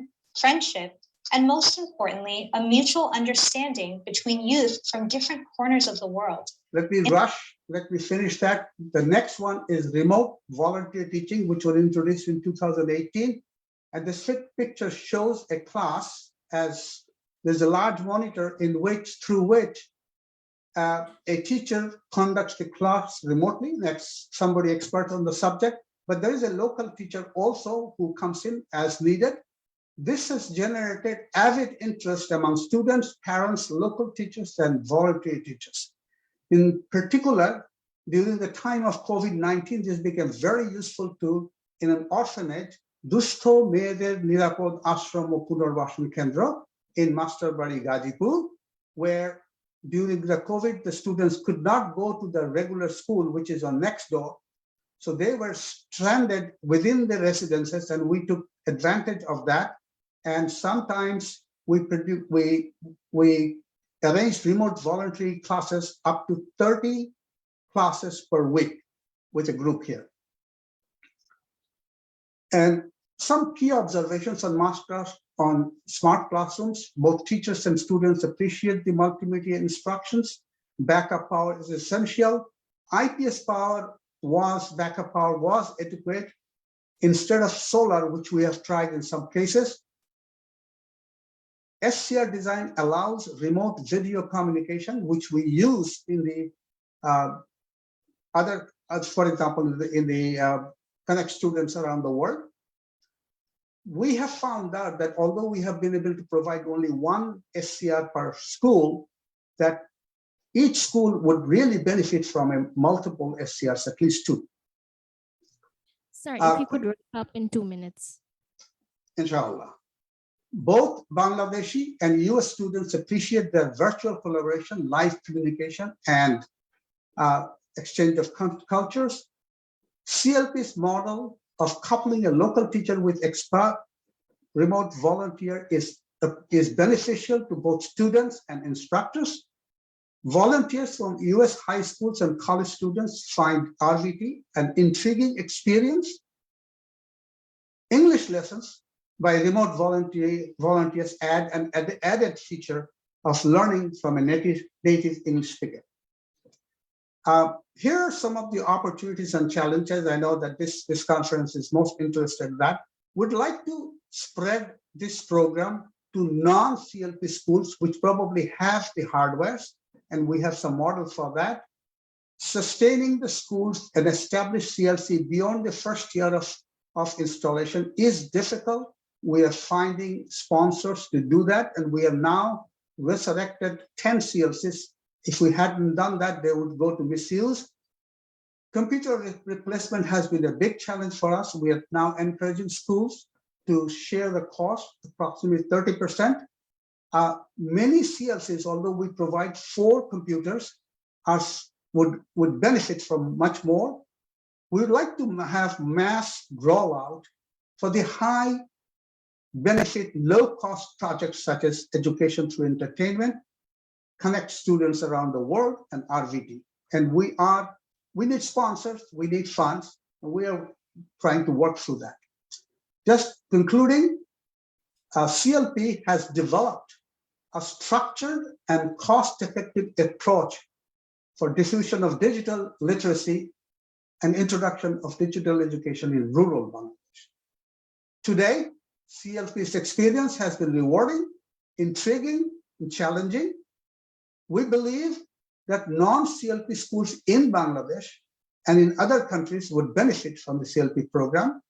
friendship, and most importantly, a mutual understanding between youth from different corners of the world. Let me rush. Let me finish that. The next one is remote volunteer teaching, which was introduced in 2018. And this picture shows a class as there's a large monitor through which a teacher conducts the class remotely. That's somebody expert on the subject, but there is a local teacher also who comes in as needed. This has generated avid interest among students, parents, local teachers, and volunteer teachers. In particular, during the time of COVID-19, this became very useful in an orphanage, Dusto Meyeder Nirapod Ashram o Punarbasan Kendra in Masterbari, Gazipur, where during the COVID, the students could not go to the regular school, which is on next door. So they were stranded within the residences, and we took advantage of that. And sometimes we arranged remote voluntary classes up to 30 classes per week with a group here. And some key observations on smart classrooms. Both teachers and students appreciate the multimedia instructions. Backup power is essential. IPS backup power was adequate instead of solar, which we have tried in some cases. SCR design allows remote video communication, which we use in the other, for example, in the connect students around the world. We have found out that although we have been able to provide only one SCR per school, that each school would really benefit from a multiple SCRs, at least two. Sorry, if you could wrap up in 2 minutes. Inshallah. Both Bangladeshi and US students appreciate the virtual collaboration, live communication, and exchange of cultures. CLP's model of coupling a local teacher with expert remote volunteer is beneficial to both students and instructors. Volunteers from US high schools and college students find RVT an intriguing experience. English lessons by remote volunteers add an added feature of learning from a native English speaker. Here are some of the opportunities and challenges. I know that this conference is most interested in that. Would like to spread this program to non-CLP schools, which probably have the hardware, and we have some models for that. Sustaining the schools and establish CLC beyond the first year of installation is difficult. We are finding sponsors to do that, and we have now resurrected 10 CLCs. If we hadn't done that, they would go to misuse. Computer replacement has been a big challenge for us. We are now encouraging schools to share the cost, approximately 30%. Many CLCs, although we provide 4 computers, would benefit from much more. We would like to have mass rollout for the high benefit, low cost projects such as education through entertainment, connect students around the world, and RVT. And we need sponsors, we need funds, and we are trying to work through that. Just concluding, CLP has developed a structured and cost-effective approach for diffusion of digital literacy and introduction of digital education in rural Bangladesh. Today, CLP's experience has been rewarding, intriguing, and challenging. We believe that non-CLP schools in Bangladesh and in other countries would benefit from the CLP program.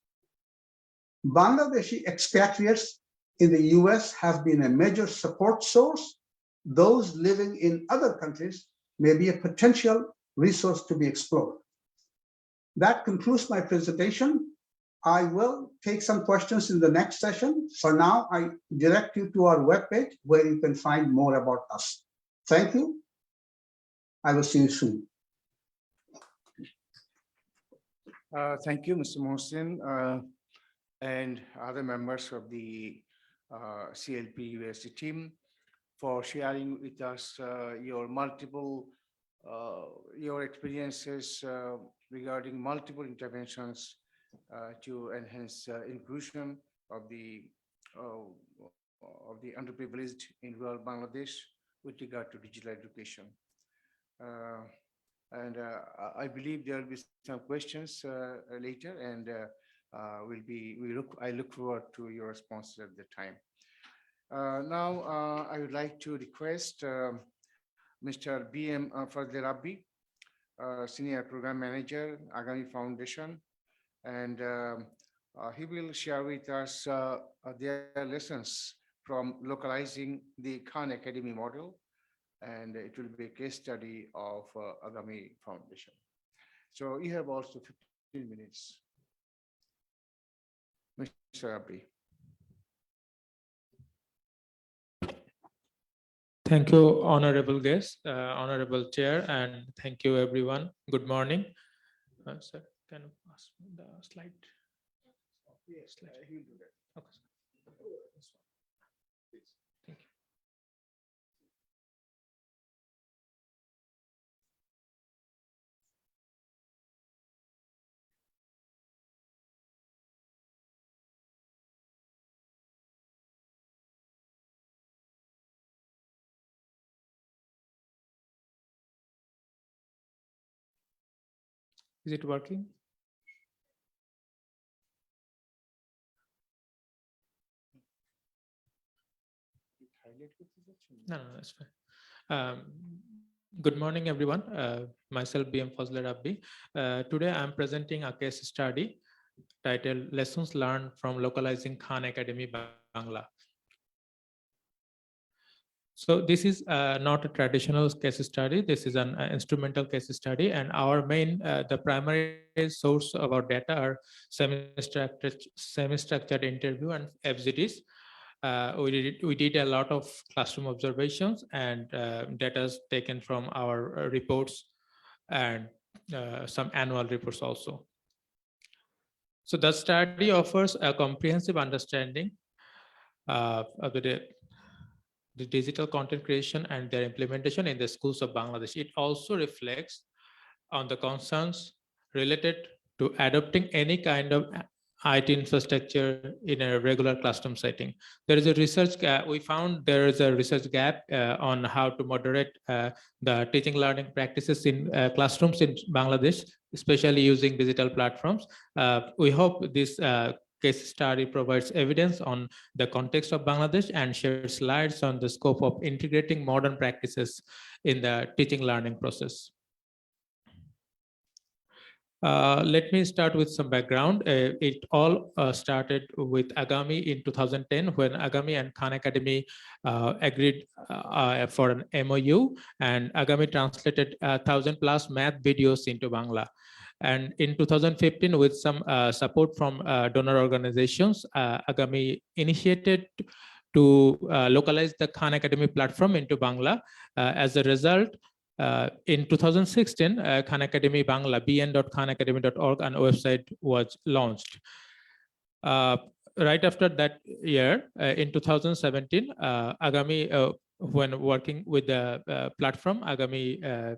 Bangladeshi expatriates in the US have been a major support source. Those living in other countries may be a potential resource to be explored. That concludes my presentation. I will take some questions in the next session. For now, I direct you to our webpage where you can find more about us. Thank you. I will see you soon. Thank you, Mr. Mohsin, and other members of the CLP USC team for sharing with us your experiences regarding multiple interventions to enhance inclusion of the underprivileged in rural Bangladesh with regard to digital education. I believe there will be some questions later, and I look forward to your responses at the time. Now, I would like to request Mr. B.M. Fazle Rabbi, Senior Program Manager, Agami Foundation, and he will share with us their lessons from localizing the Khan Academy model, and it will be a case study of Agami Foundation. So you have also 15 minutes. Mr. Rabbi. Thank you, honorable guest, honorable chair, and thank you, everyone. Good morning. Sir, can you pass me the slide? Yes, he'll do that. Okay. Thank you. Is it working? No, that's fine. Good morning, everyone. Myself, BM Fazler Rabbi. Today, I'm presenting a case study titled Lessons Learned from Localizing Khan Academy Bangla. So this is not a traditional case study. This is an instrumental case study, and our main, the primary source of our data are semi-structured interview and FGDs. We did a lot of classroom observations and data taken from our reports and some annual reports also. So the study offers a comprehensive understanding of the digital content creation and their implementation in the schools of Bangladesh. It also reflects on the concerns related to adopting any kind of IT infrastructure in a regular classroom setting. There is a research gap. We found there is a research gap on how to moderate the teaching learning practices in classrooms in Bangladesh, especially using digital platforms. We hope this case study provides evidence on the context of Bangladesh and sheds lights on the scope of integrating modern practices in the teaching learning process. Let me start with some background. It all started with Agami in 2010 when Agami and Khan Academy agreed for an MOU, and Agami translated 1,000+ math videos into Bangla. And in 2015, with some support from donor organizations, Agami initiated to localize the Khan Academy platform into Bangla. As a result, in 2016, Khan Academy Bangla, bn.khanacademy.org, and website was launched. Right after that year, in 2017, Agami, when working with the platform, Agami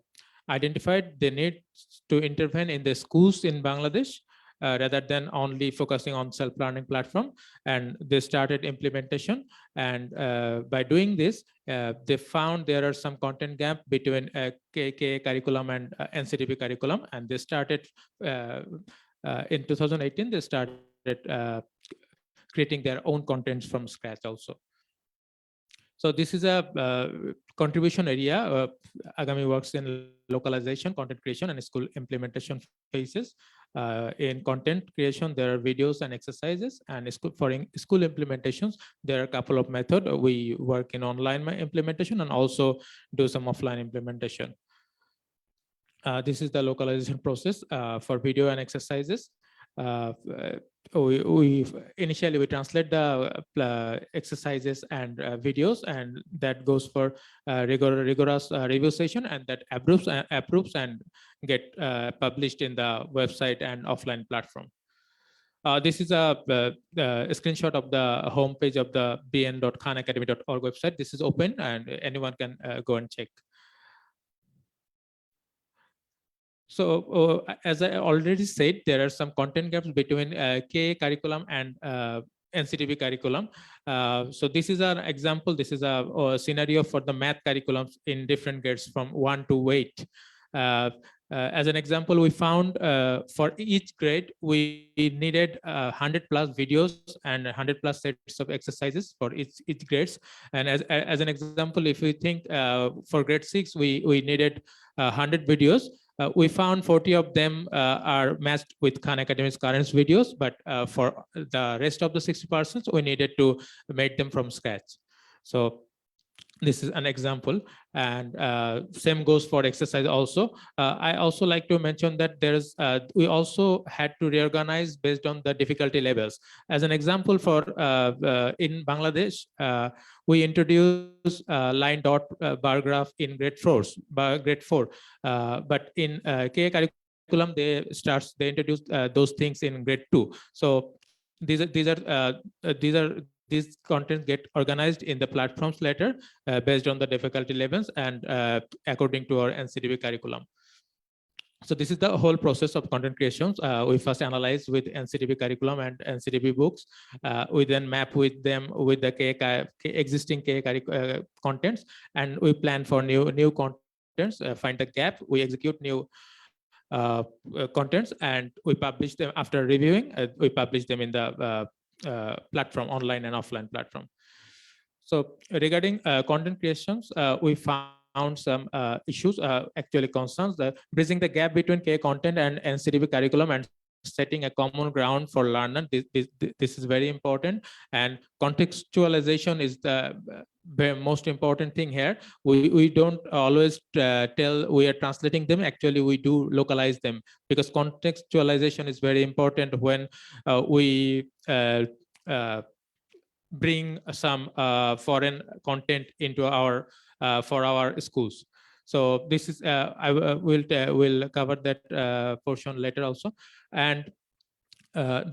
identified the need to intervene in the schools in Bangladesh rather than only focusing on self-learning platform, and they started implementation. And by doing this, they found there are some content gap between KK curriculum and NCTP curriculum, and they started in 2018. They started creating their own contents from scratch also. So this is a contribution area. Agami works in localization, content creation, and school implementation phases. In content creation, there are videos and exercises, and for school implementations, there are a couple of methods. We work in online implementation and also do some offline implementation. This is the localization process for video and exercises. We initially translate the exercises and videos, and that goes for rigorous review session, and that approves and get published in the website and offline platform. This is a screenshot of the homepage of the bn.khanacademy.org website. This is open and anyone can go and check. So as I already said, there are some content gaps between KA curriculum and NCTP curriculum. So this is an example. This is a scenario for the math curriculums in different grades from 1 to 8. As an example, we found for each grade, we needed 100+ videos and 100+ sets of exercises for each grades. And as an example, if we think for grade 6, we needed 100 videos. We found 40 of them are matched with Khan Academy's current videos, but for the rest of the 60%, we needed to make them from scratch. So this is an example, and same goes for exercise also. I also like to mention that there's we also had to reorganize based on the difficulty levels. As an example, for in Bangladesh, we introduced line dot bar graph in grade 4, but in KA curriculum they introduced those things in grade 2. So these contents get organized in the platforms later based on the difficulty levels and according to our NCTP curriculum. So this is the whole process of content creations. We first analyze with NCTP curriculum and NCTP books. We then map with them with the existing contents, and we plan for new contents, find the gap, we execute new contents, and we publish them after reviewing. We publish them in the platform, online and offline platform. So regarding content creations, we found some issues, actually concerns, that bridging the gap between K content and NCDB curriculum and setting a common ground for learner. This is very important, and contextualization is the most important thing here. We don't always tell we are translating them. Actually, we do localize them, because contextualization is very important when we bring some foreign content into our for our schools. So this is I will cover that portion later also. And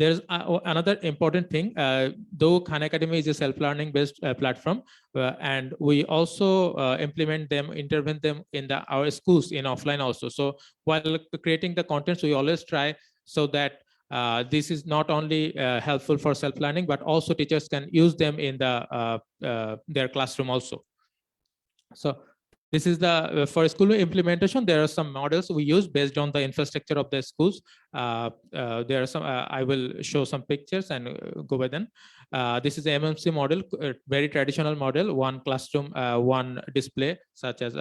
there's another important thing, though Khan Academy is a self-learning based platform, and we also implement them, intervene them in our schools in offline also. So while creating the contents, we always try so that this is not only helpful for self-learning, but also teachers can use them in their classroom also. So this is the for school implementation. There are some models we use based on the infrastructure of the schools. There are some. I will show some pictures and go by them. This is the MMC model, very traditional model. One classroom, one display, such as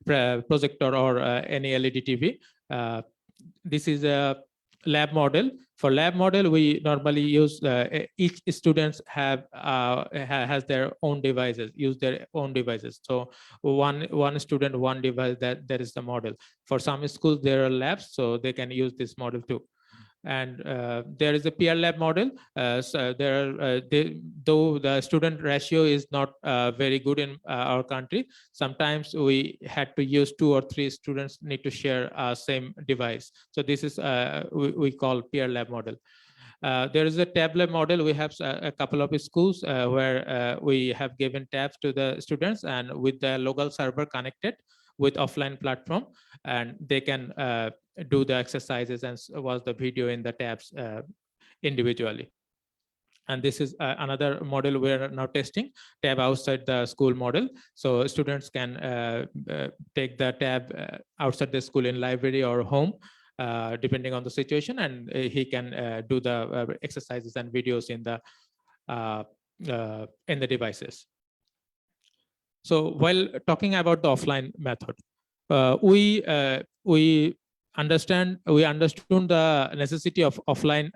projector or any LED TV. This is a lab model. For lab model, we normally use each students has their own devices, use their own devices. So one student, one device. That is the model. For some schools, there are labs, so they can use this model too. And there is a peer lab model. So there are, though the student ratio is not very good in our country, sometimes we had to use 2 or 3 students need to share same device. So this is we call peer lab model. There is a tablet model. We have a couple of schools where we have given tabs to the students, and with the local server connected with offline platform, and they can do the exercises and watch the video in the tabs individually. And this is another model we're now testing, tab outside the school model. So students can take the tab outside the school in library or home, depending on the situation, and he can do the exercises and videos in the devices. So while talking about the offline method, we understood the necessity of offline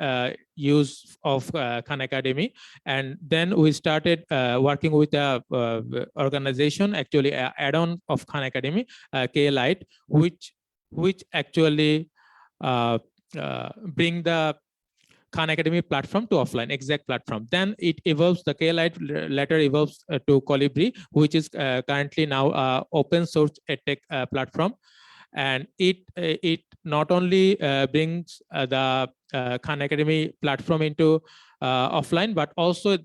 use of Khan Academy, and then we started working with a organization, actually an add-on of Khan Academy, K-Lite, which actually bring the Khan Academy platform to offline, exact platform. Then it evolves, the K-Lite later evolves to Colibri, which is currently now open source edtech platform. And it not only brings the Khan Academy platform into offline, but also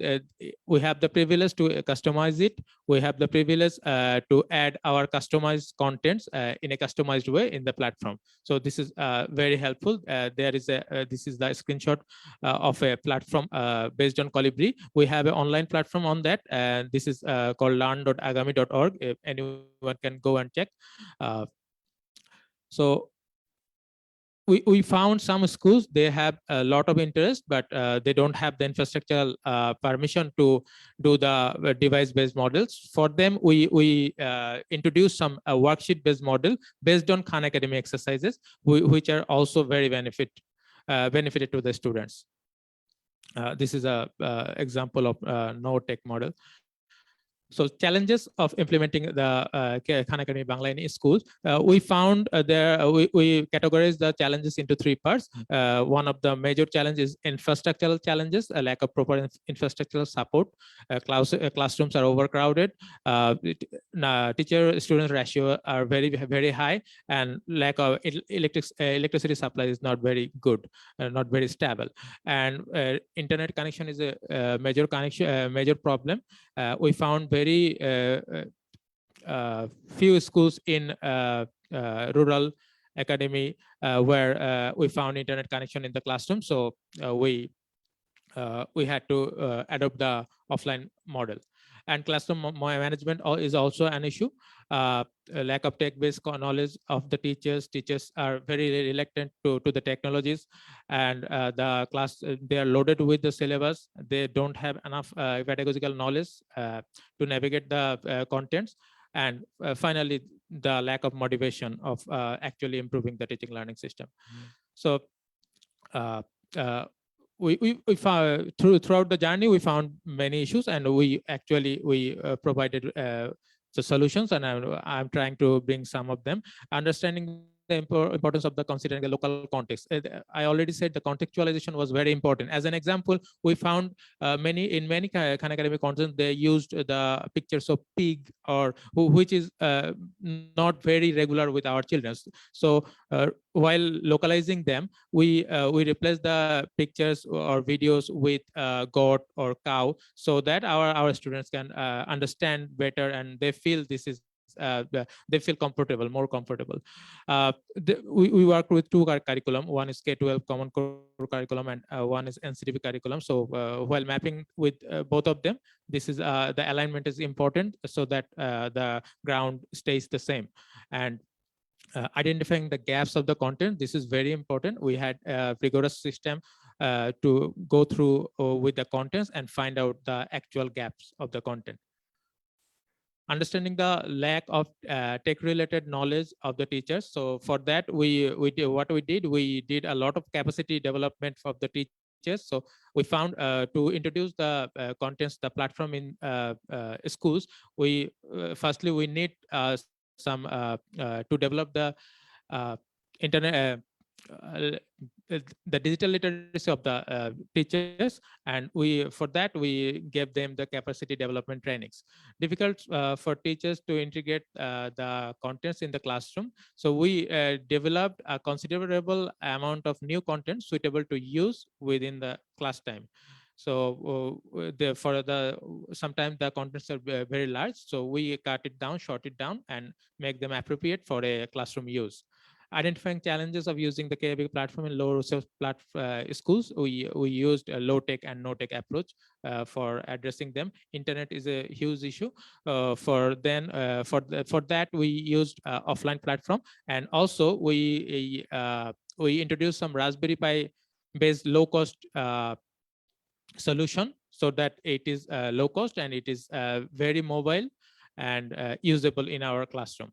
we have the privilege to customize it. We have the privilege to add our customized contents in a customized way in the platform. So this is very helpful. There is this is the screenshot of a platform based on Colibri. We have an online platform on that, and this is called learn.agami.org. If anyone can go and check. So we found some schools, they have a lot of interest, but they don't have the infrastructural permission to do the device-based models. For them, we introduced some worksheet-based model based on Khan Academy exercises, which are also very benefited to the students. This is a example of no-tech model. So challenges of implementing the Khan Academy Bangla in schools. We found we categorized the challenges into 3 parts. One of the major challenges is infrastructural challenges, a lack of proper infrastructural support. Classrooms are overcrowded. Teacher-student ratio are very high, and lack of electricity supply is not very good, not very stable. And internet connection is a major problem. We found very few schools in rural academy where we found internet connection in the classroom. So we had to adopt the offline model. And classroom management is also an issue. A lack of tech-based knowledge of the teachers. Teachers are very reluctant to the technologies, and the class they are loaded with the syllabus. They don't have enough pedagogical knowledge to navigate the contents. And finally, the lack of motivation of actually improving the teaching learning system. So uh, uh, we found throughout the journey we found many issues, and we provided the solutions, and I'm trying to bring some of them. Understanding the importance of the considering the local context. I already said the contextualization was very important. As an example, we found many Khan Academy contents they used the pictures of pig, or which is not very regular with our children. So while localizing them, we replace the pictures or videos with goat or cow, so that our students can understand better, and they feel this is they feel comfortable, more comfortable. We work with two curriculum. One is K-12 Common Core curriculum, and one is NCTP curriculum. So while mapping with both of them, this is the alignment is important, so that the ground stays the same. And identifying the gaps of the content, this is very important. We had a rigorous system to go through with the contents and find out the actual gaps of the content. Understanding the lack of tech related knowledge of the teachers. So for that, we did a lot of capacity development of the teachers. So we found to introduce the contents, the platform in schools, we firstly we need some to develop the internet the digital literacy of the teachers, and for that we gave them the capacity development trainings. Difficult for teachers to integrate the contents in the classroom, so we developed a considerable amount of new content suitable to use within the class time. So sometimes the contents are very large, so we cut it down, short it down, and make them appropriate for a classroom use. Identifying challenges of using the KAB platform in low resource schools, we used a low tech and no tech approach for addressing them. Internet is a huge issue. For that we used offline platform, and also we introduced some Raspberry Pi based low cost solution, so that it is low cost and it is very mobile and usable in our classroom.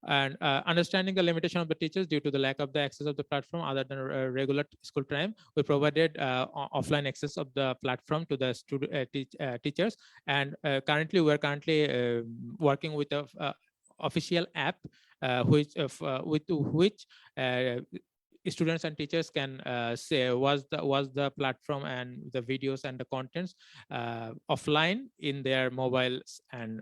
And understanding the limitation of the teachers due to the lack of the access of the platform other than regular school time, we provided offline access of the platform to the teachers. And currently we're working with a official app with which students and teachers can say was the platform and the videos and the contents offline in their mobiles and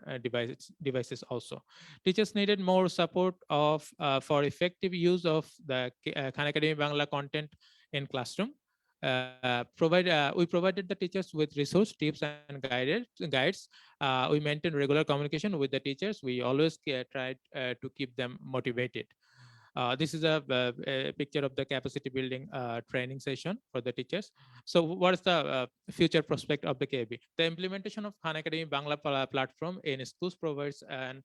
devices also. Teachers needed more support for effective use of the Khan Academy Bangla content in classroom. We provided the teachers with resource tips and guides. We maintain regular communication with the teachers. We always tried to keep them motivated. This is a picture of the capacity building training session for the teachers. So what is the future prospect of the KB? The implementation of Khan Academy Bangla platform in schools provides an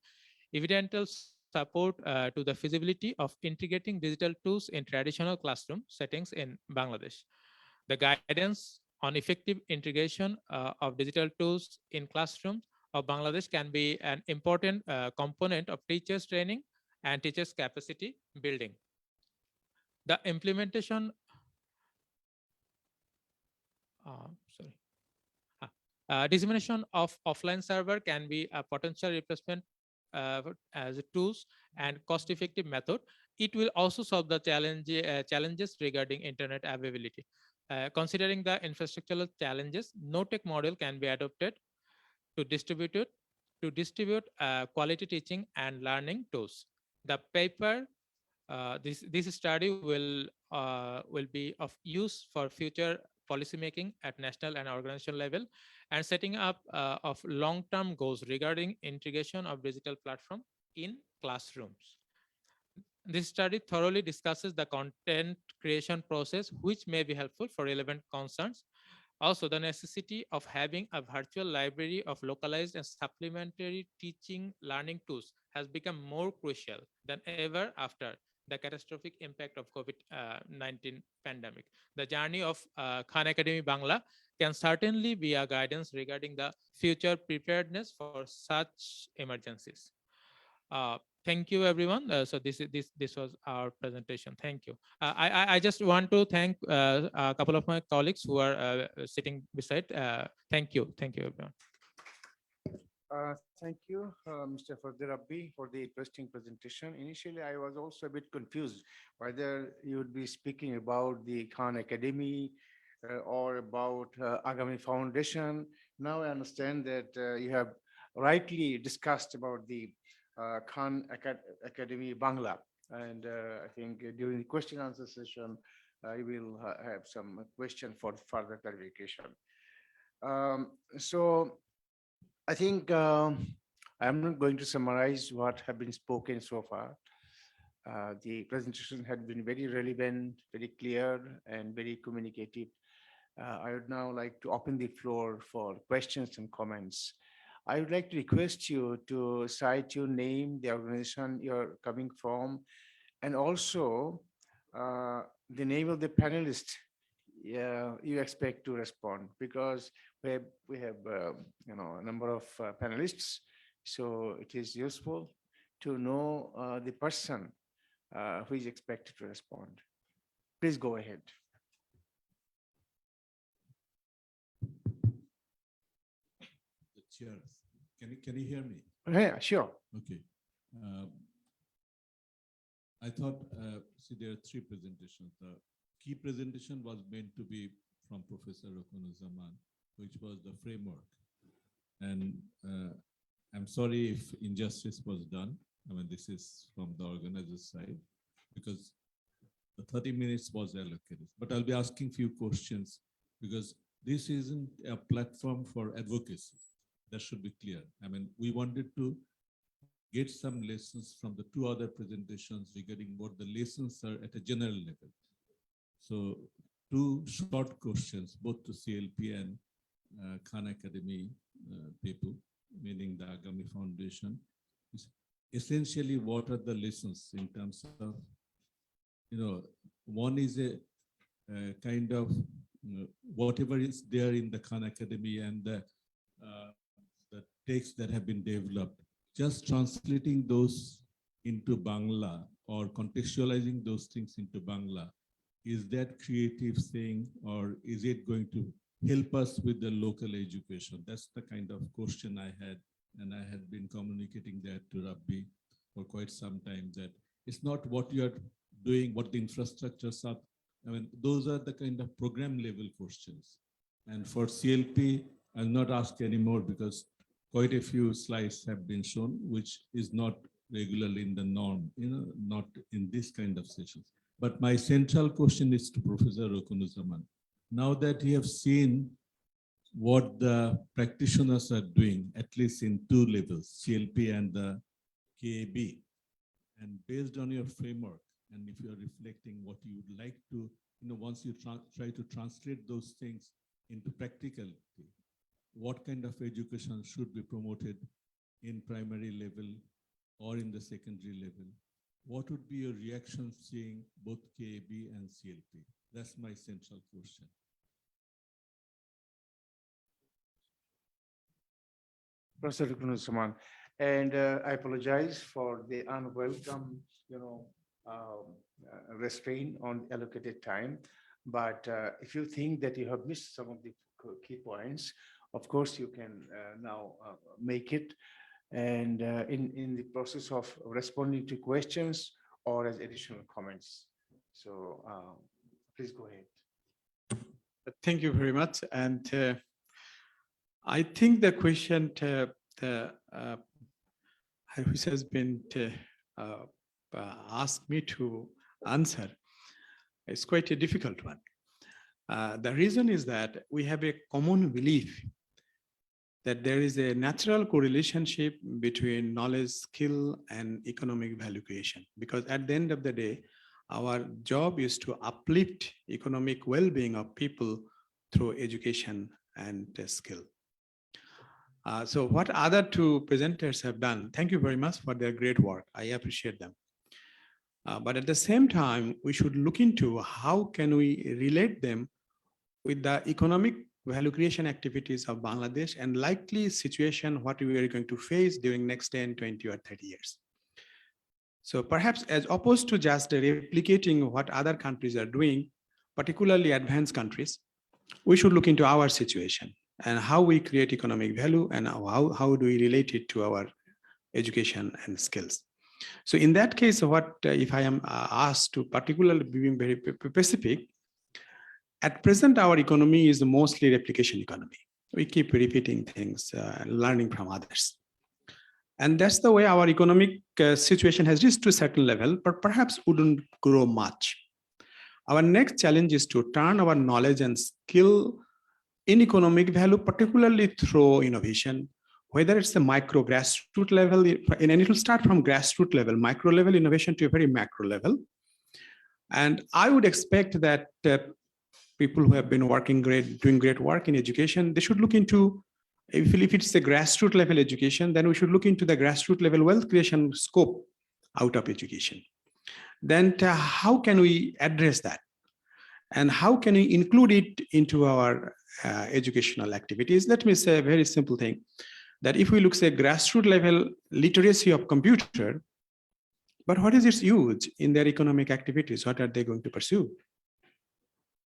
evidential support to the feasibility of integrating digital tools in traditional classroom settings in Bangladesh. The guidance on effective integration of digital tools in classrooms of Bangladesh can be an important component of teachers training and teachers capacity building. The implementation, dissemination of offline server can be a potential replacement as a tools and cost-effective method. It will also solve the challenges regarding internet availability. Considering the infrastructural challenges, no tech model can be adopted to distribute quality teaching and learning tools. The paper, this study will be of use for future policymaking at national and organizational level, and setting up of long-term goals regarding integration of digital platform in classrooms. This study thoroughly discusses the content creation process, which may be helpful for relevant concerns Also, the necessity of having a virtual library of localized and supplementary teaching learning tools has become more crucial than ever after the catastrophic impact of COVID-19 pandemic. The journey of Khan Academy Bangla can certainly be a guidance regarding the future preparedness for such emergencies. Thank you, everyone. So this was our presentation. Thank you. I just want to thank a couple of my colleagues who are sitting beside. Thank you, everyone. Thank you, Mr. Fadil Rabbi, for the interesting presentation. Initially, I was also a bit confused whether you would be speaking about the Khan Academy or about Agami Foundation. Now I understand that you have rightly discussed about the Khan Academy Bangla. And I think during the question answer session, I will have some question for further clarification. So I think I'm not going to summarize what have been spoken so far. The presentation had been very relevant, very clear, and very communicative. I would now like to open the floor for questions and comments. I would like to request you to cite your name, the organization you're coming from, and also the name of the panelist you expect to respond, because we have a number of panelists, so it is useful to know the person who is expected to respond. Please go ahead. The chair, can you hear me? Yeah, sure. Okay. I thought, see, there are three presentations. The key presentation was meant to be from Professor Rokunuzaman, which was the framework. And I'm sorry if injustice was done. I mean, this is from the organizer's side, because the 30 minutes was allocated. But I'll be asking few questions, because this isn't a platform for advocacy. That should be clear. I mean, we wanted to get some lessons from the two other presentations regarding what the lessons are at a general level. So two short questions, both to CLP and Khan Academy people, meaning the Agami Foundation. Essentially, what are the lessons in terms of, one is a kind of whatever is there in the Khan Academy and the texts that have been developed, just translating those into Bangla or contextualizing those things into Bangla. Is that creative thing, or is it going to help us with the local education? That's the kind of question I had, and I had been communicating that to Rabbi for quite some time, that it's not what you are doing, what the infrastructures are. I mean, those are the kind of program level questions. And for CLP, I'll not ask anymore, because quite a few slides have been shown, which is not regularly in the norm, not in this kind of sessions. But my central question is to Professor Rokunuzaman. Now that you have seen what the practitioners are doing, at least in two levels, CLP and the KAB, and based on your framework, and if you are reflecting what you would like to, once you try to translate those things into practicality, what kind of education should be promoted in primary level or in the secondary level? What would be your reaction seeing both KAB and CLP? That's my central question. Professor Rokunuzaman, and I apologize for the unwelcome, restraint on allocated time. But if you think that you have missed some of the key points, of course, you can now make it, and in the process of responding to questions or as additional comments. So please go ahead. Thank you very much. And I think the question which has been asked me to answer is quite a difficult one. The reason is that we have a common belief that there is a natural correlation between knowledge, skill, and economic value creation. Because at the end of the day, our job is to uplift economic well-being of people through education and skill. So what other two presenters have done, thank you very much for their great work. I appreciate them. But at the same time, we should look into how can we relate them with the economic value creation activities of Bangladesh and likely situation what we are going to face during next 10, 20 or 30 years. So perhaps as opposed to just replicating what other countries are doing, particularly advanced countries, we should look into our situation and how we create economic value and how do we relate it to our education and skills. So in that case, what if I am asked to particularly being very specific, at present, our economy is mostly replication economy. We keep repeating things, learning from others. And that's the way our economic situation has reached to a certain level, but perhaps wouldn't grow much. Our next challenge is to turn our knowledge and skill in economic value, particularly through innovation, whether it's the micro grassroots level, and it will start from grassroots level, micro level innovation to a very macro level. And I would expect that people who have been doing great work in education, they should look into, if it's a grassroots level education, then we should look into the grassroots level wealth creation scope out of education. Then how can we address that? And how can we include it into our educational activities? Let me say a very simple thing, that if we look at grassroots level literacy of computer, but what is its use in their economic activities? What are they going to pursue?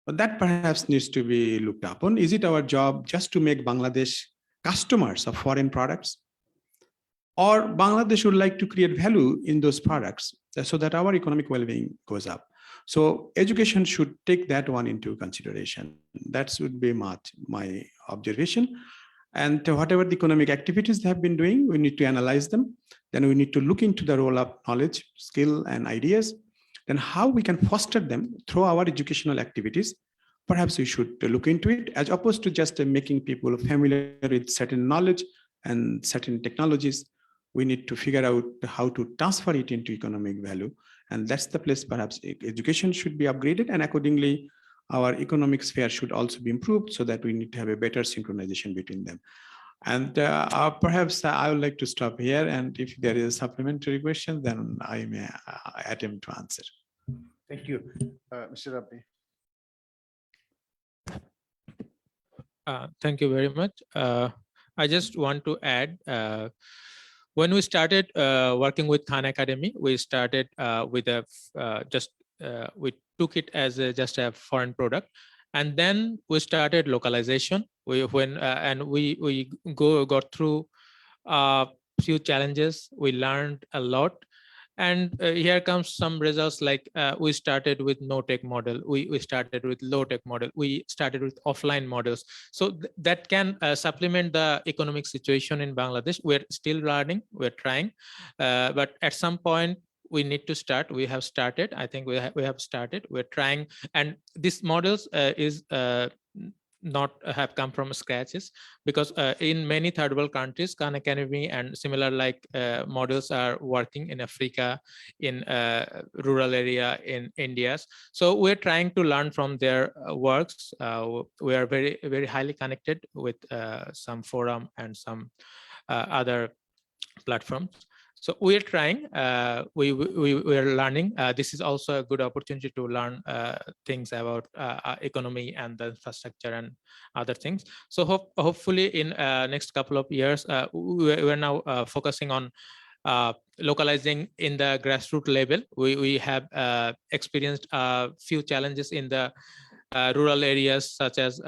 But that perhaps needs to be looked upon. Is it our job just to make Bangladesh customers of foreign products? Or Bangladesh would like to create value in those products so that our economic well-being goes up. So education should take that one into consideration. That would be my observation. And whatever the economic activities they have been doing, we need to analyze them. Then we need to look into the role of knowledge, skill, and ideas. Then how we can foster them through our educational activities. Perhaps we should look into it as opposed to just making people familiar with certain knowledge and certain technologies. We need to figure out how to transfer it into economic value. And that's the place perhaps education should be upgraded, and accordingly, our economic sphere should also be improved so that we need to have a better synchronization between them. And perhaps I would like to stop here. And if there is a supplementary question, then I may attempt to answer. Thank you, Mr. Rabbi. Thank you very much. I just want to add, when we started working with Khan Academy, we started with a we took it as just a foreign product, and then we started localization. We got through a few challenges. We learned a lot. And here comes some results, like we started with no-tech model, we started with low-tech model, we started with offline models. So that can supplement the economic situation in Bangladesh. We're still learning, we're trying, but at some point we need to start. We have started, I think we have started, we're trying. And these models is not have come from scratches, because in many third world countries, Khan Academy and similar like models are working in Africa, in rural area, in India. So we're trying to learn from their works. We are very, very highly connected with some forum and some other platforms. So we are trying, we are learning. This is also a good opportunity to learn things about economy and the infrastructure and other things. So hopefully in next couple of years, we're now focusing on localizing in the grassroots level. We have experienced a few challenges in the rural areas, such as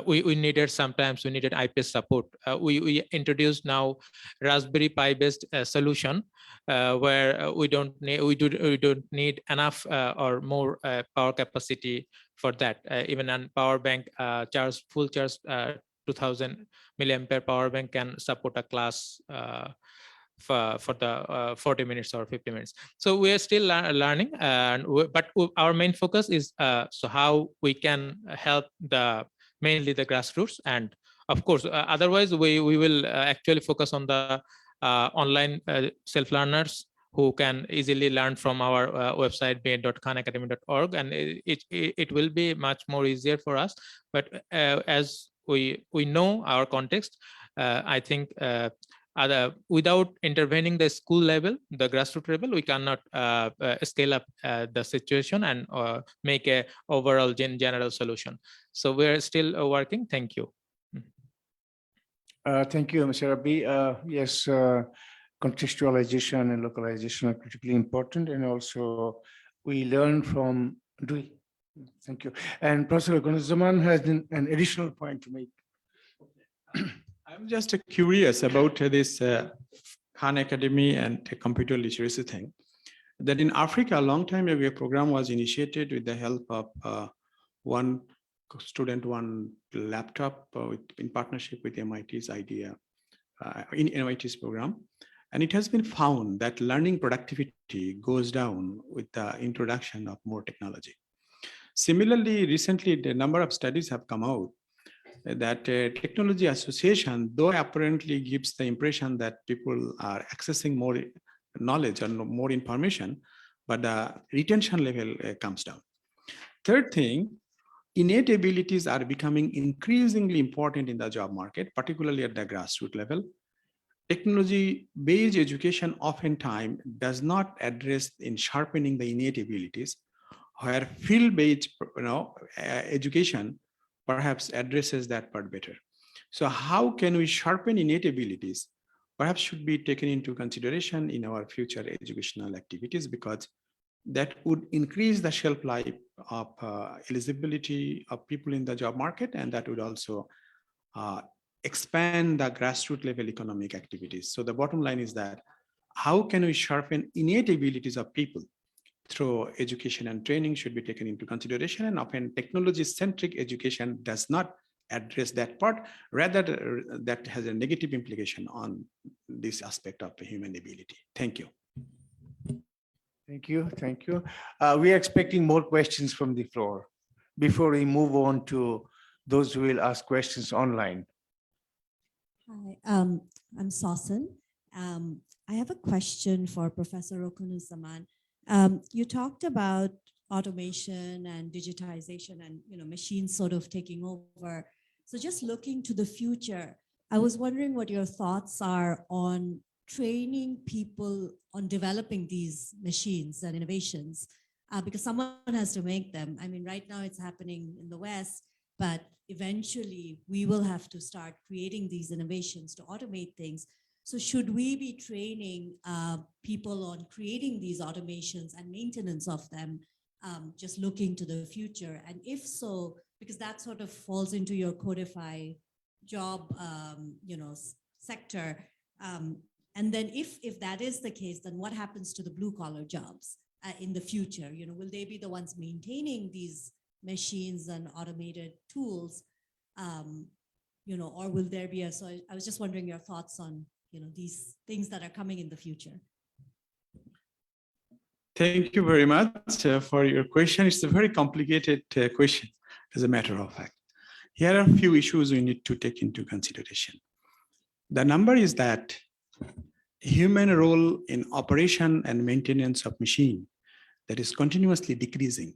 we needed IPS support. We introduced now Raspberry Pi based solution where we don't need enough or more power capacity for that. Even a power bank full charge 2000 milliampere power bank can support a class for the 40 minutes or 50 minutes. So we are still learning, but our main focus is so how we can help mainly the grassroots. And of course, otherwise we will actually focus on the online self-learners who can easily learn from our website bay.khanacademy.org, and it will be much more easier for us. But as we know our context, I think without intervening the school level, the grassroots level, we cannot scale up the situation and make a overall general solution. So we're still working. Thank you. Thank you, Mr. Rabi. Yes, contextualization and localization are critically important, and also we learn from doing. Thank you. And Professor Gunuzzaman has an additional point to make. I'm just curious about this Khan Academy and computer literacy thing. That in Africa, a long time ago, a program was initiated with the help of one student, one laptop in partnership with MIT's idea, in MIT's program. And it has been found that learning productivity goes down with the introduction of more technology. Similarly, recently, the number of studies have come out that technology association, though apparently gives the impression that people are accessing more knowledge and more information, but the retention level comes down. Third thing, innate abilities are becoming increasingly important in the job market, particularly at the grassroots level. Technology-based education oftentimes does not address in sharpening the innate abilities, where field-based education perhaps addresses that part better. So how can we sharpen innate abilities? Perhaps should be taken into consideration in our future educational activities, because that would increase the shelf life of eligibility of people in the job market, and that would also expand the grassroots level economic activities. So the bottom line is that how can we sharpen innate abilities of people through education and training should be taken into consideration, and often technology-centric education does not address that part, rather that has a negative implication on this aspect of the human ability. Thank you. Thank you, thank you. We are expecting more questions from the floor before we move on to those who will ask questions online. Hi, I'm Sausan. I have a question for Professor Okunuzzaman. You talked about automation and digitization and machines sort of taking over. So just looking to the future, I was wondering what your thoughts are on training people on developing these machines and innovations, because someone has to make them. I mean, right now it's happening in the West, but eventually we will have to start creating these innovations to automate things. So should we be training people on creating these automations and maintenance of them, just looking to the future? And if so, because that sort of falls into your codify job, sector. And then if that is the case, then what happens to the blue collar jobs in the future? Will they be the ones maintaining these machines and automated tools? Or will there be so I was just wondering your thoughts on these things that are coming in the future. Thank you very much for your question. It's a very complicated question, as a matter of fact. Here are a few issues we need to take into consideration. The number is that human role in operation and maintenance of machine that is continuously decreasing.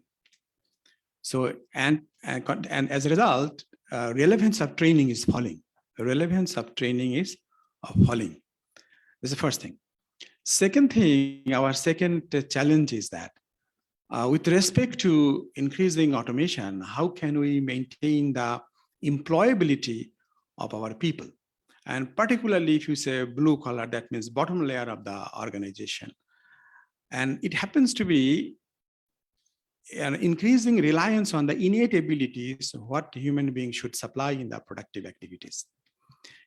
So, and as a result, relevance of training is falling. The relevance of training is falling. That's the first thing. Second thing, our second challenge is that with respect to increasing automation, how can we maintain the employability of our people? And particularly if you say blue collar, that means bottom layer of the organization. And it happens to be an increasing reliance on the innate abilities, what human beings should supply in the productive activities.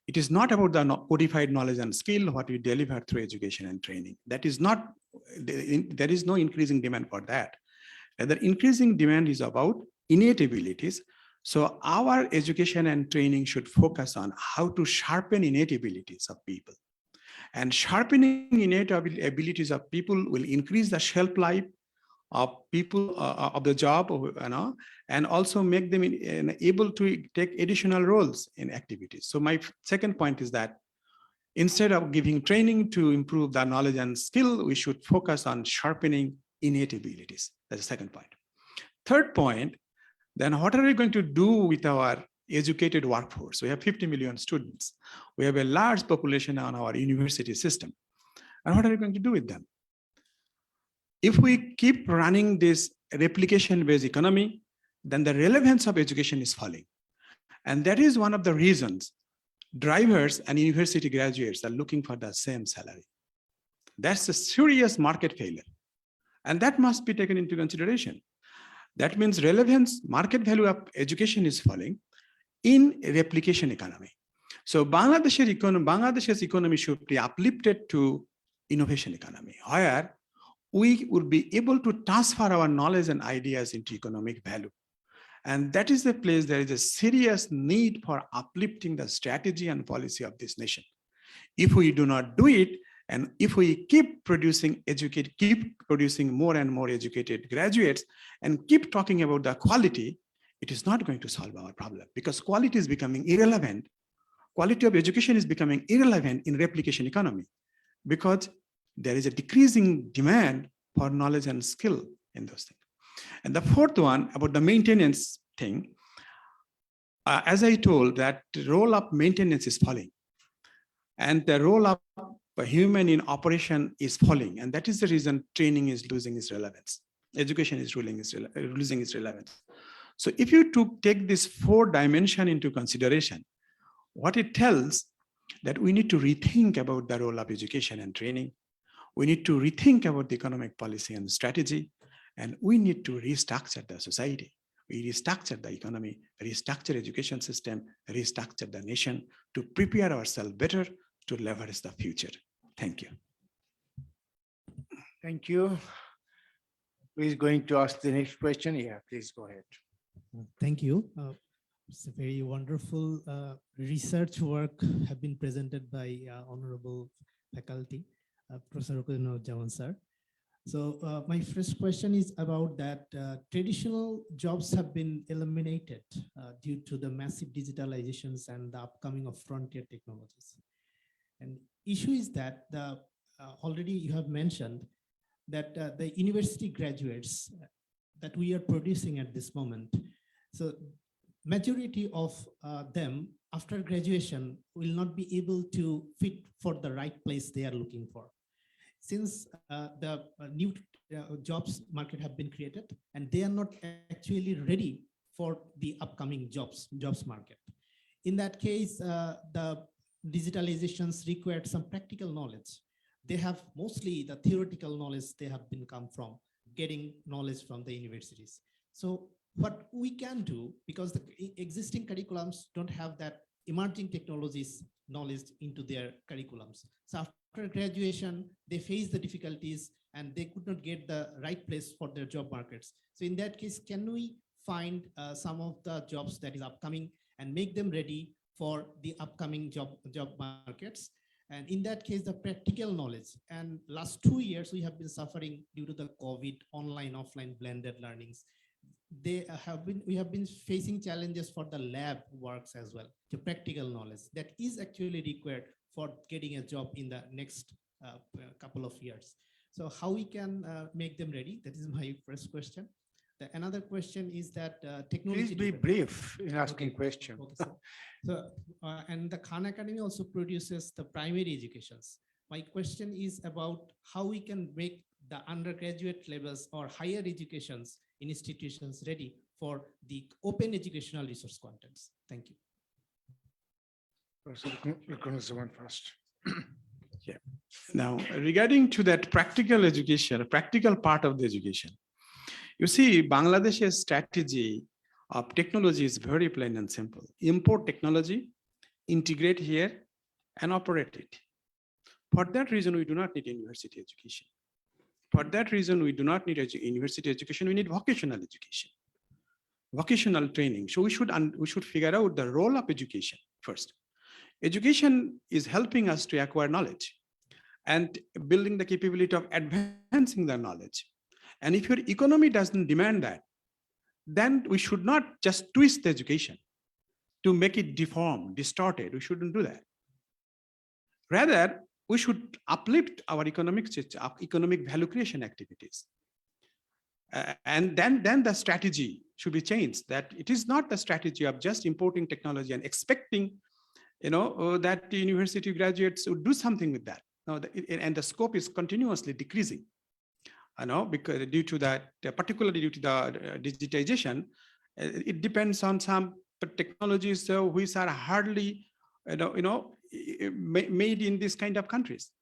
It is not about the codified knowledge and skill, what we deliver through education and training. That is not, there is no increasing demand for that. The increasing demand is about innate abilities. So our education and training should focus on how to sharpen innate abilities of people. And sharpening innate abilities of people will increase the shelf life of people of the job, and also make them able to take additional roles in activities. So my second point is that Instead of giving training to improve the knowledge and skill, we should focus on sharpening innate abilities. That's the second point. Third point, then what are we going to do with our educated workforce? We have 50 million students. We have a large population on our university system. And what are we going to do with them? If we keep running this replication-based economy, then the relevance of education is falling. And that is one of the reasons drivers and university graduates are looking for the same salary. That's a serious market failure. And that must be taken into consideration. That means relevance, market value of education is falling in a replication economy. So Bangladesh's economy should be uplifted to innovation economy, where we will be able to transfer our knowledge and ideas into economic value. And that is the place there is a serious need for uplifting the strategy and policy of this nation. If we do not do it, and if we keep producing more and more educated graduates and keep talking about the quality, it is not going to solve our problem, because quality is becoming irrelevant. Quality of education is becoming irrelevant in replication economy, because there is a decreasing demand for knowledge and skill in those things. And the fourth one about the maintenance thing, as I told, that the role of maintenance is falling, and the role of a human in operation is falling, and that is the reason training is losing its relevance. Education is losing its relevance. So if you take this 4 dimension into consideration, what it tells that we need to rethink about the role of education and training. We need to rethink about the economic policy and strategy, and we need to restructure the society. We restructure the economy, restructure education system, restructure the nation to prepare ourselves better to leverage the future. Thank you. Thank you. Who is going to ask the next question? Yeah, please go ahead. Thank you. It's a very wonderful research work have been presented by honorable faculty, Professor Okunuzaman sir. So my first question is about that traditional jobs have been eliminated due to the massive digitalizations and the upcoming of frontier technologies. And issue is that already you have mentioned that the university graduates that we are producing at this moment, so majority of them after graduation will not be able to fit for the right place they are looking for. Since the new jobs market have been created and they are not actually ready for the upcoming jobs market. In that case, the digitalizations required some practical knowledge. They have mostly the theoretical knowledge they have been come from getting knowledge from the universities. So what we can do, because the existing curriculums don't have that emerging technologies knowledge into their curriculums. So after graduation, they face the difficulties and they could not get the right place for their job markets. So in that case, can we find some of the jobs that is upcoming and make them ready for the upcoming job markets? And in that case, the practical knowledge, and last 2 years, we have been suffering due to the COVID online, offline blended learnings. We have been facing challenges for the lab works as well, the practical knowledge that is actually required for getting a job in the next couple of years. So how we can make them ready? That is my first question. Another question is that technology. Please be brief in asking questions. Okay, so and the Khan Academy also produces the primary educations. My question is about how we can make the undergraduate levels or higher educations institutions ready for the open educational resource contents. Thank you. One first. Yeah. Now, regarding to that practical education, practical part of the education, you see, Bangladesh's strategy of technology is very plain and simple. Import technology, integrate here, and operate it. For that reason, we do not need university education. For that reason, we do not need university education. We need vocational education, vocational training. So we should figure out the role of education first. Education is helping us to acquire knowledge and building the capability of advancing the knowledge. And if your economy doesn't demand that, then we should not just twist the education to make it deformed, distorted. We shouldn't do that. Rather, we should uplift our economic value creation activities. And then the strategy should be changed, that it is not the strategy of just importing technology and expecting that the university graduates would do something with that. No, and the scope is continuously decreasing. Because due to that, particularly due to the digitization, it depends on some technologies which are hardly made in this kind of countries.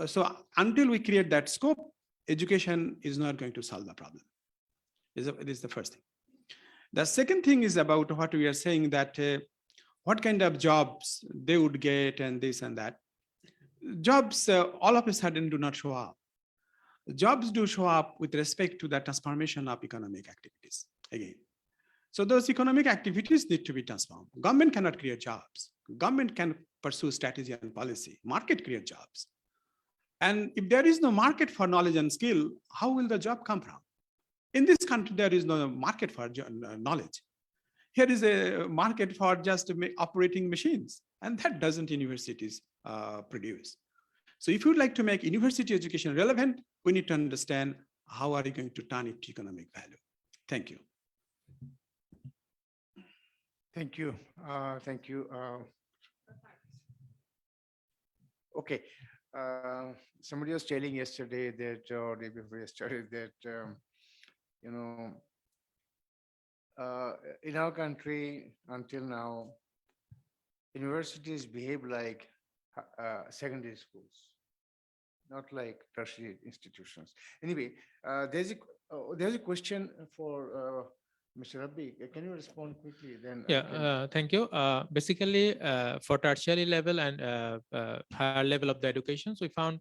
So until we create that scope, education is not going to solve the problem. It is the first thing. The second thing is about what we are saying, that what kind of jobs they would get and this and that. Jobs all of a sudden do not show up. Jobs do show up with respect to the transformation of economic activities again. So those economic activities need to be transformed. Government cannot create jobs. Government can pursue strategy and policy. Market create jobs. And if there is no market for knowledge and skill, how will the job come from? In this country, there is no market for knowledge. Here is a market for just operating machines, and that doesn't universities produce. So if you'd like to make university education relevant, we need to understand how are you going to turn it to economic value. Thank you. Thank you. Thank you. Okay. Somebody was telling yesterday that, or day before yesterday, that in our country until now, universities behave like secondary schools, not like tertiary institutions. Anyway, there's a question for Mr. Rabbi. Can you respond quickly? Then thank you. Basically, for tertiary level and higher level of the educations, we found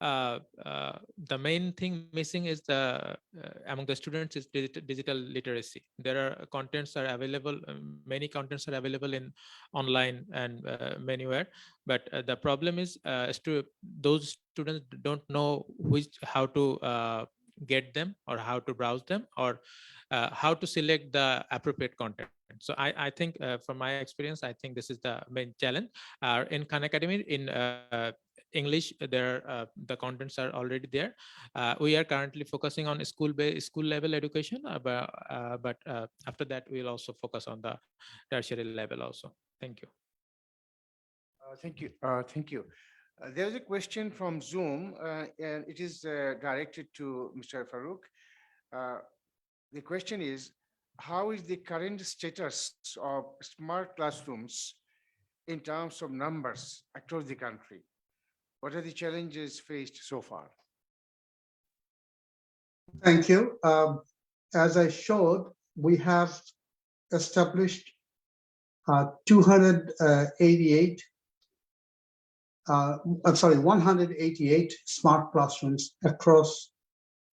the main thing missing is the among the students is digital literacy. There are contents are available, many contents are available in online and manywhere, but the problem is those students don't know how to get them or how to browse them or how to select the appropriate content. So I think from my experience, I think this is the main challenge. In Khan Academy, in English, the contents are already there. We are currently focusing on school level education, but after that, we'll also focus on the tertiary level also. Thank you. Thank you. Thank you. There's a question from Zoom, and it is directed to Mr. Farooq. The question is, how is the current status of smart classrooms in terms of numbers across the country? What are the challenges faced so far? Thank you. As I showed, we have established 188 smart classrooms across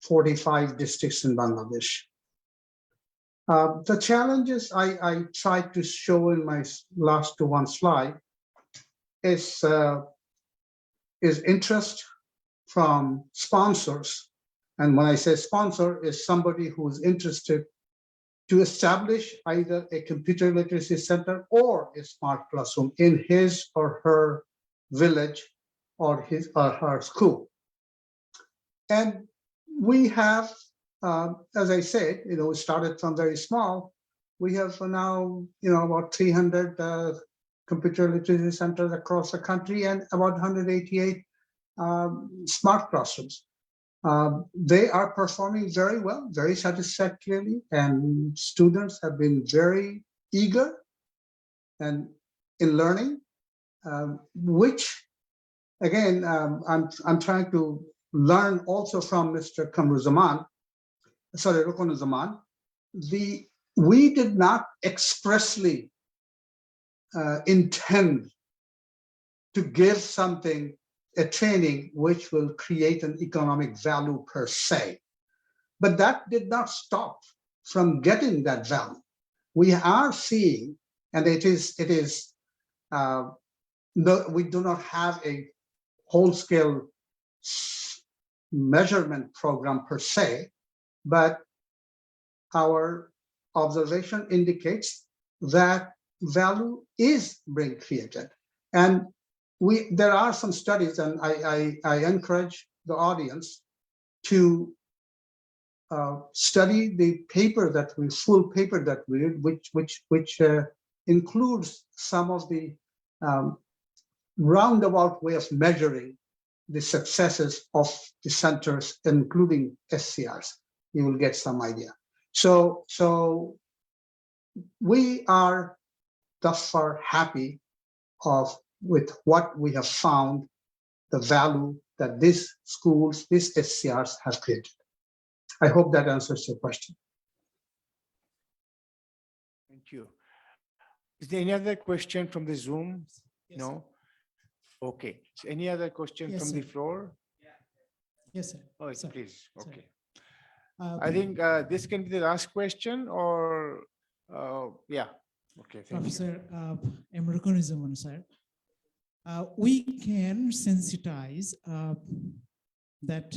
45 districts in Bangladesh. The challenges I tried to show in my last one slide is interest from sponsors. And when I say sponsor, is somebody who's interested to establish either a computer literacy center or a smart classroom in his or her village or his or her school. And we have, as I said, we started from very small. We have now, about 300 computer literacy centers across the country and about 188 smart classrooms. They are performing very well, very satisfactorily, and students have been very eager and in learning, which again, I'm trying to learn also from Mr. Rukunuzaman. We did not expressly intend to give something, a training which will create an economic value per se. But that did not stop from getting that value. We are seeing, and we do not have a whole-scale measurement program per se, but our observation indicates that value is being created. And there are some studies, and I encourage the audience to study the full paper that we read, which includes some of the roundabout way of measuring the successes of the centers, including SCRs. You will get some idea. So we are thus far happy with what we have found, the value that these schools, these SCRs have created. I hope that answers your question. Thank you. Is there any other question from the Zoom? Yes, No? Okay. So any other question Yes, from the sir. floor? Yes, sir. Oh, Sir. please. Sir. Okay. Uh, I think this can be the last question, or yeah. Okay, thank you. Professor Emrukunizaman, sir. We can sensitize that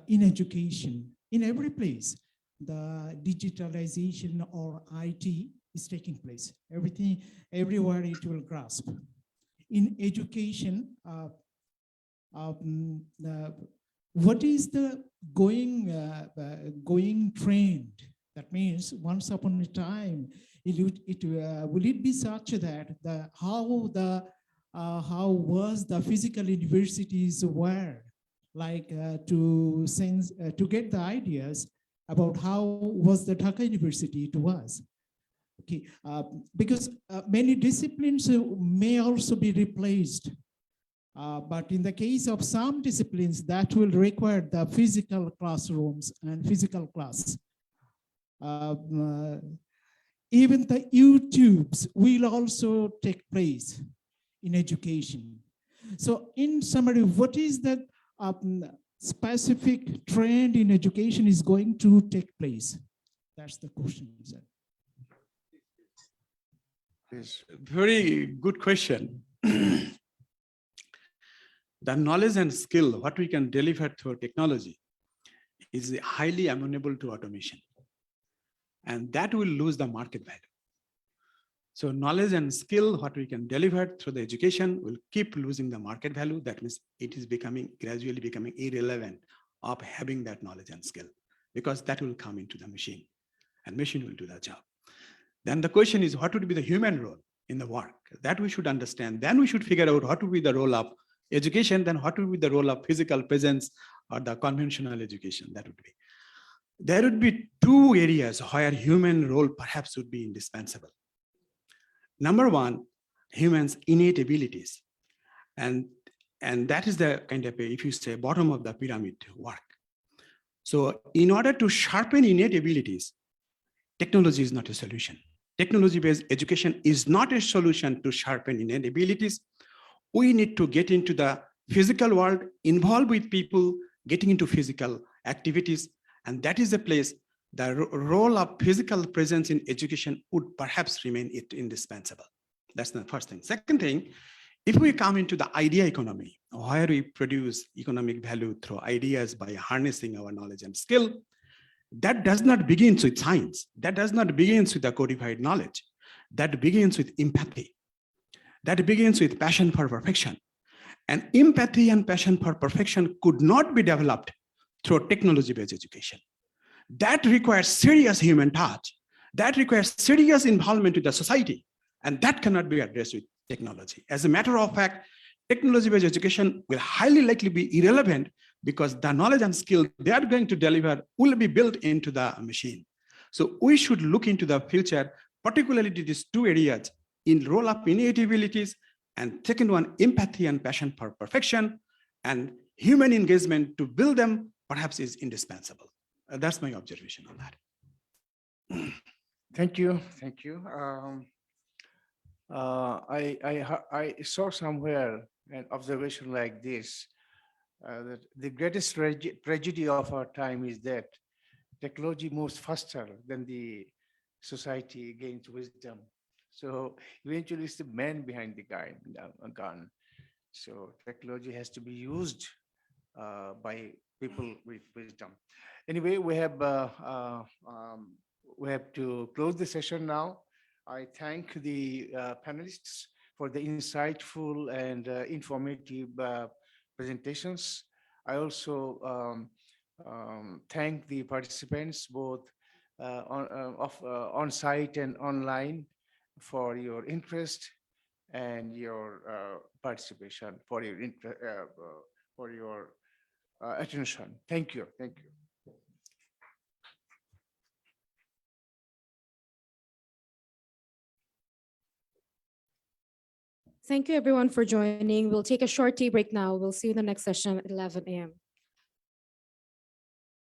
in education, in every place, the digitalization or IT is taking place. Everything, everywhere it will grasp. In education, what is the going trend? That means once upon a time, will it be such that how was the physical universities were like to get the ideas about how was the Dhaka University it was. Okay, because many disciplines may also be replaced. But in the case of some disciplines, that will require the physical classrooms and physical class. Even the YouTubes will also take place in education. So in summary, what is the specific trend in education is going to take place? That's the question, sir. Very good question. The knowledge and skill, what we can deliver through technology, is highly amenable to automation. And that will lose the market value. So knowledge and skill, what we can deliver through the education, will keep losing the market value. That means it is gradually becoming irrelevant of having that knowledge and skill, because that will come into the machine and machine will do the job. Then the question is, what would be the human role in the work? That we should understand. Then we should figure out what would be the role of education, then what would be the role of physical presence or the conventional education. That would be. There would be two areas where human role perhaps would be indispensable. Number one, humans' innate abilities. And that is the kind of, if you say, bottom of the pyramid work. So in order to sharpen innate abilities, technology is not a solution. Technology-based education is not a solution to sharpen innate abilities. We need to get into the physical world, involve with people, getting into physical activities. And that is the place, the role of physical presence in education would perhaps remain indispensable. That's the first thing. Second thing, if we come into the idea economy, where we produce economic value through ideas by harnessing our knowledge and skill, that does not begin with science. That does not begin with the codified knowledge. That begins with empathy. That begins with passion for perfection. And empathy and passion for perfection could not be developed through technology-based education. That requires serious human touch. That requires serious involvement with the society. And that cannot be addressed with technology. As a matter of fact, technology-based education will highly likely be irrelevant because the knowledge and skill they are going to deliver will be built into the machine. So we should look into the future, particularly these two areas, in role of innate abilities, and second one, empathy and passion for perfection, and human engagement to build them perhaps is indispensable. That's my observation on that. Thank you. Thank you. I saw somewhere an observation like this, that the greatest tragedy of our time is that technology moves faster than the society gains wisdom. So eventually it's the man behind the gun. So technology has to be used by people with wisdom. Anyway, we have to close the session now. I thank the panelists for the insightful and informative presentations. I also thank the participants both on-site and online for your interest and your participation, for your attention. Thank you. Thank you. Thank you everyone for joining. We'll take a short tea break now. We'll see you in the next session at 11 a.m.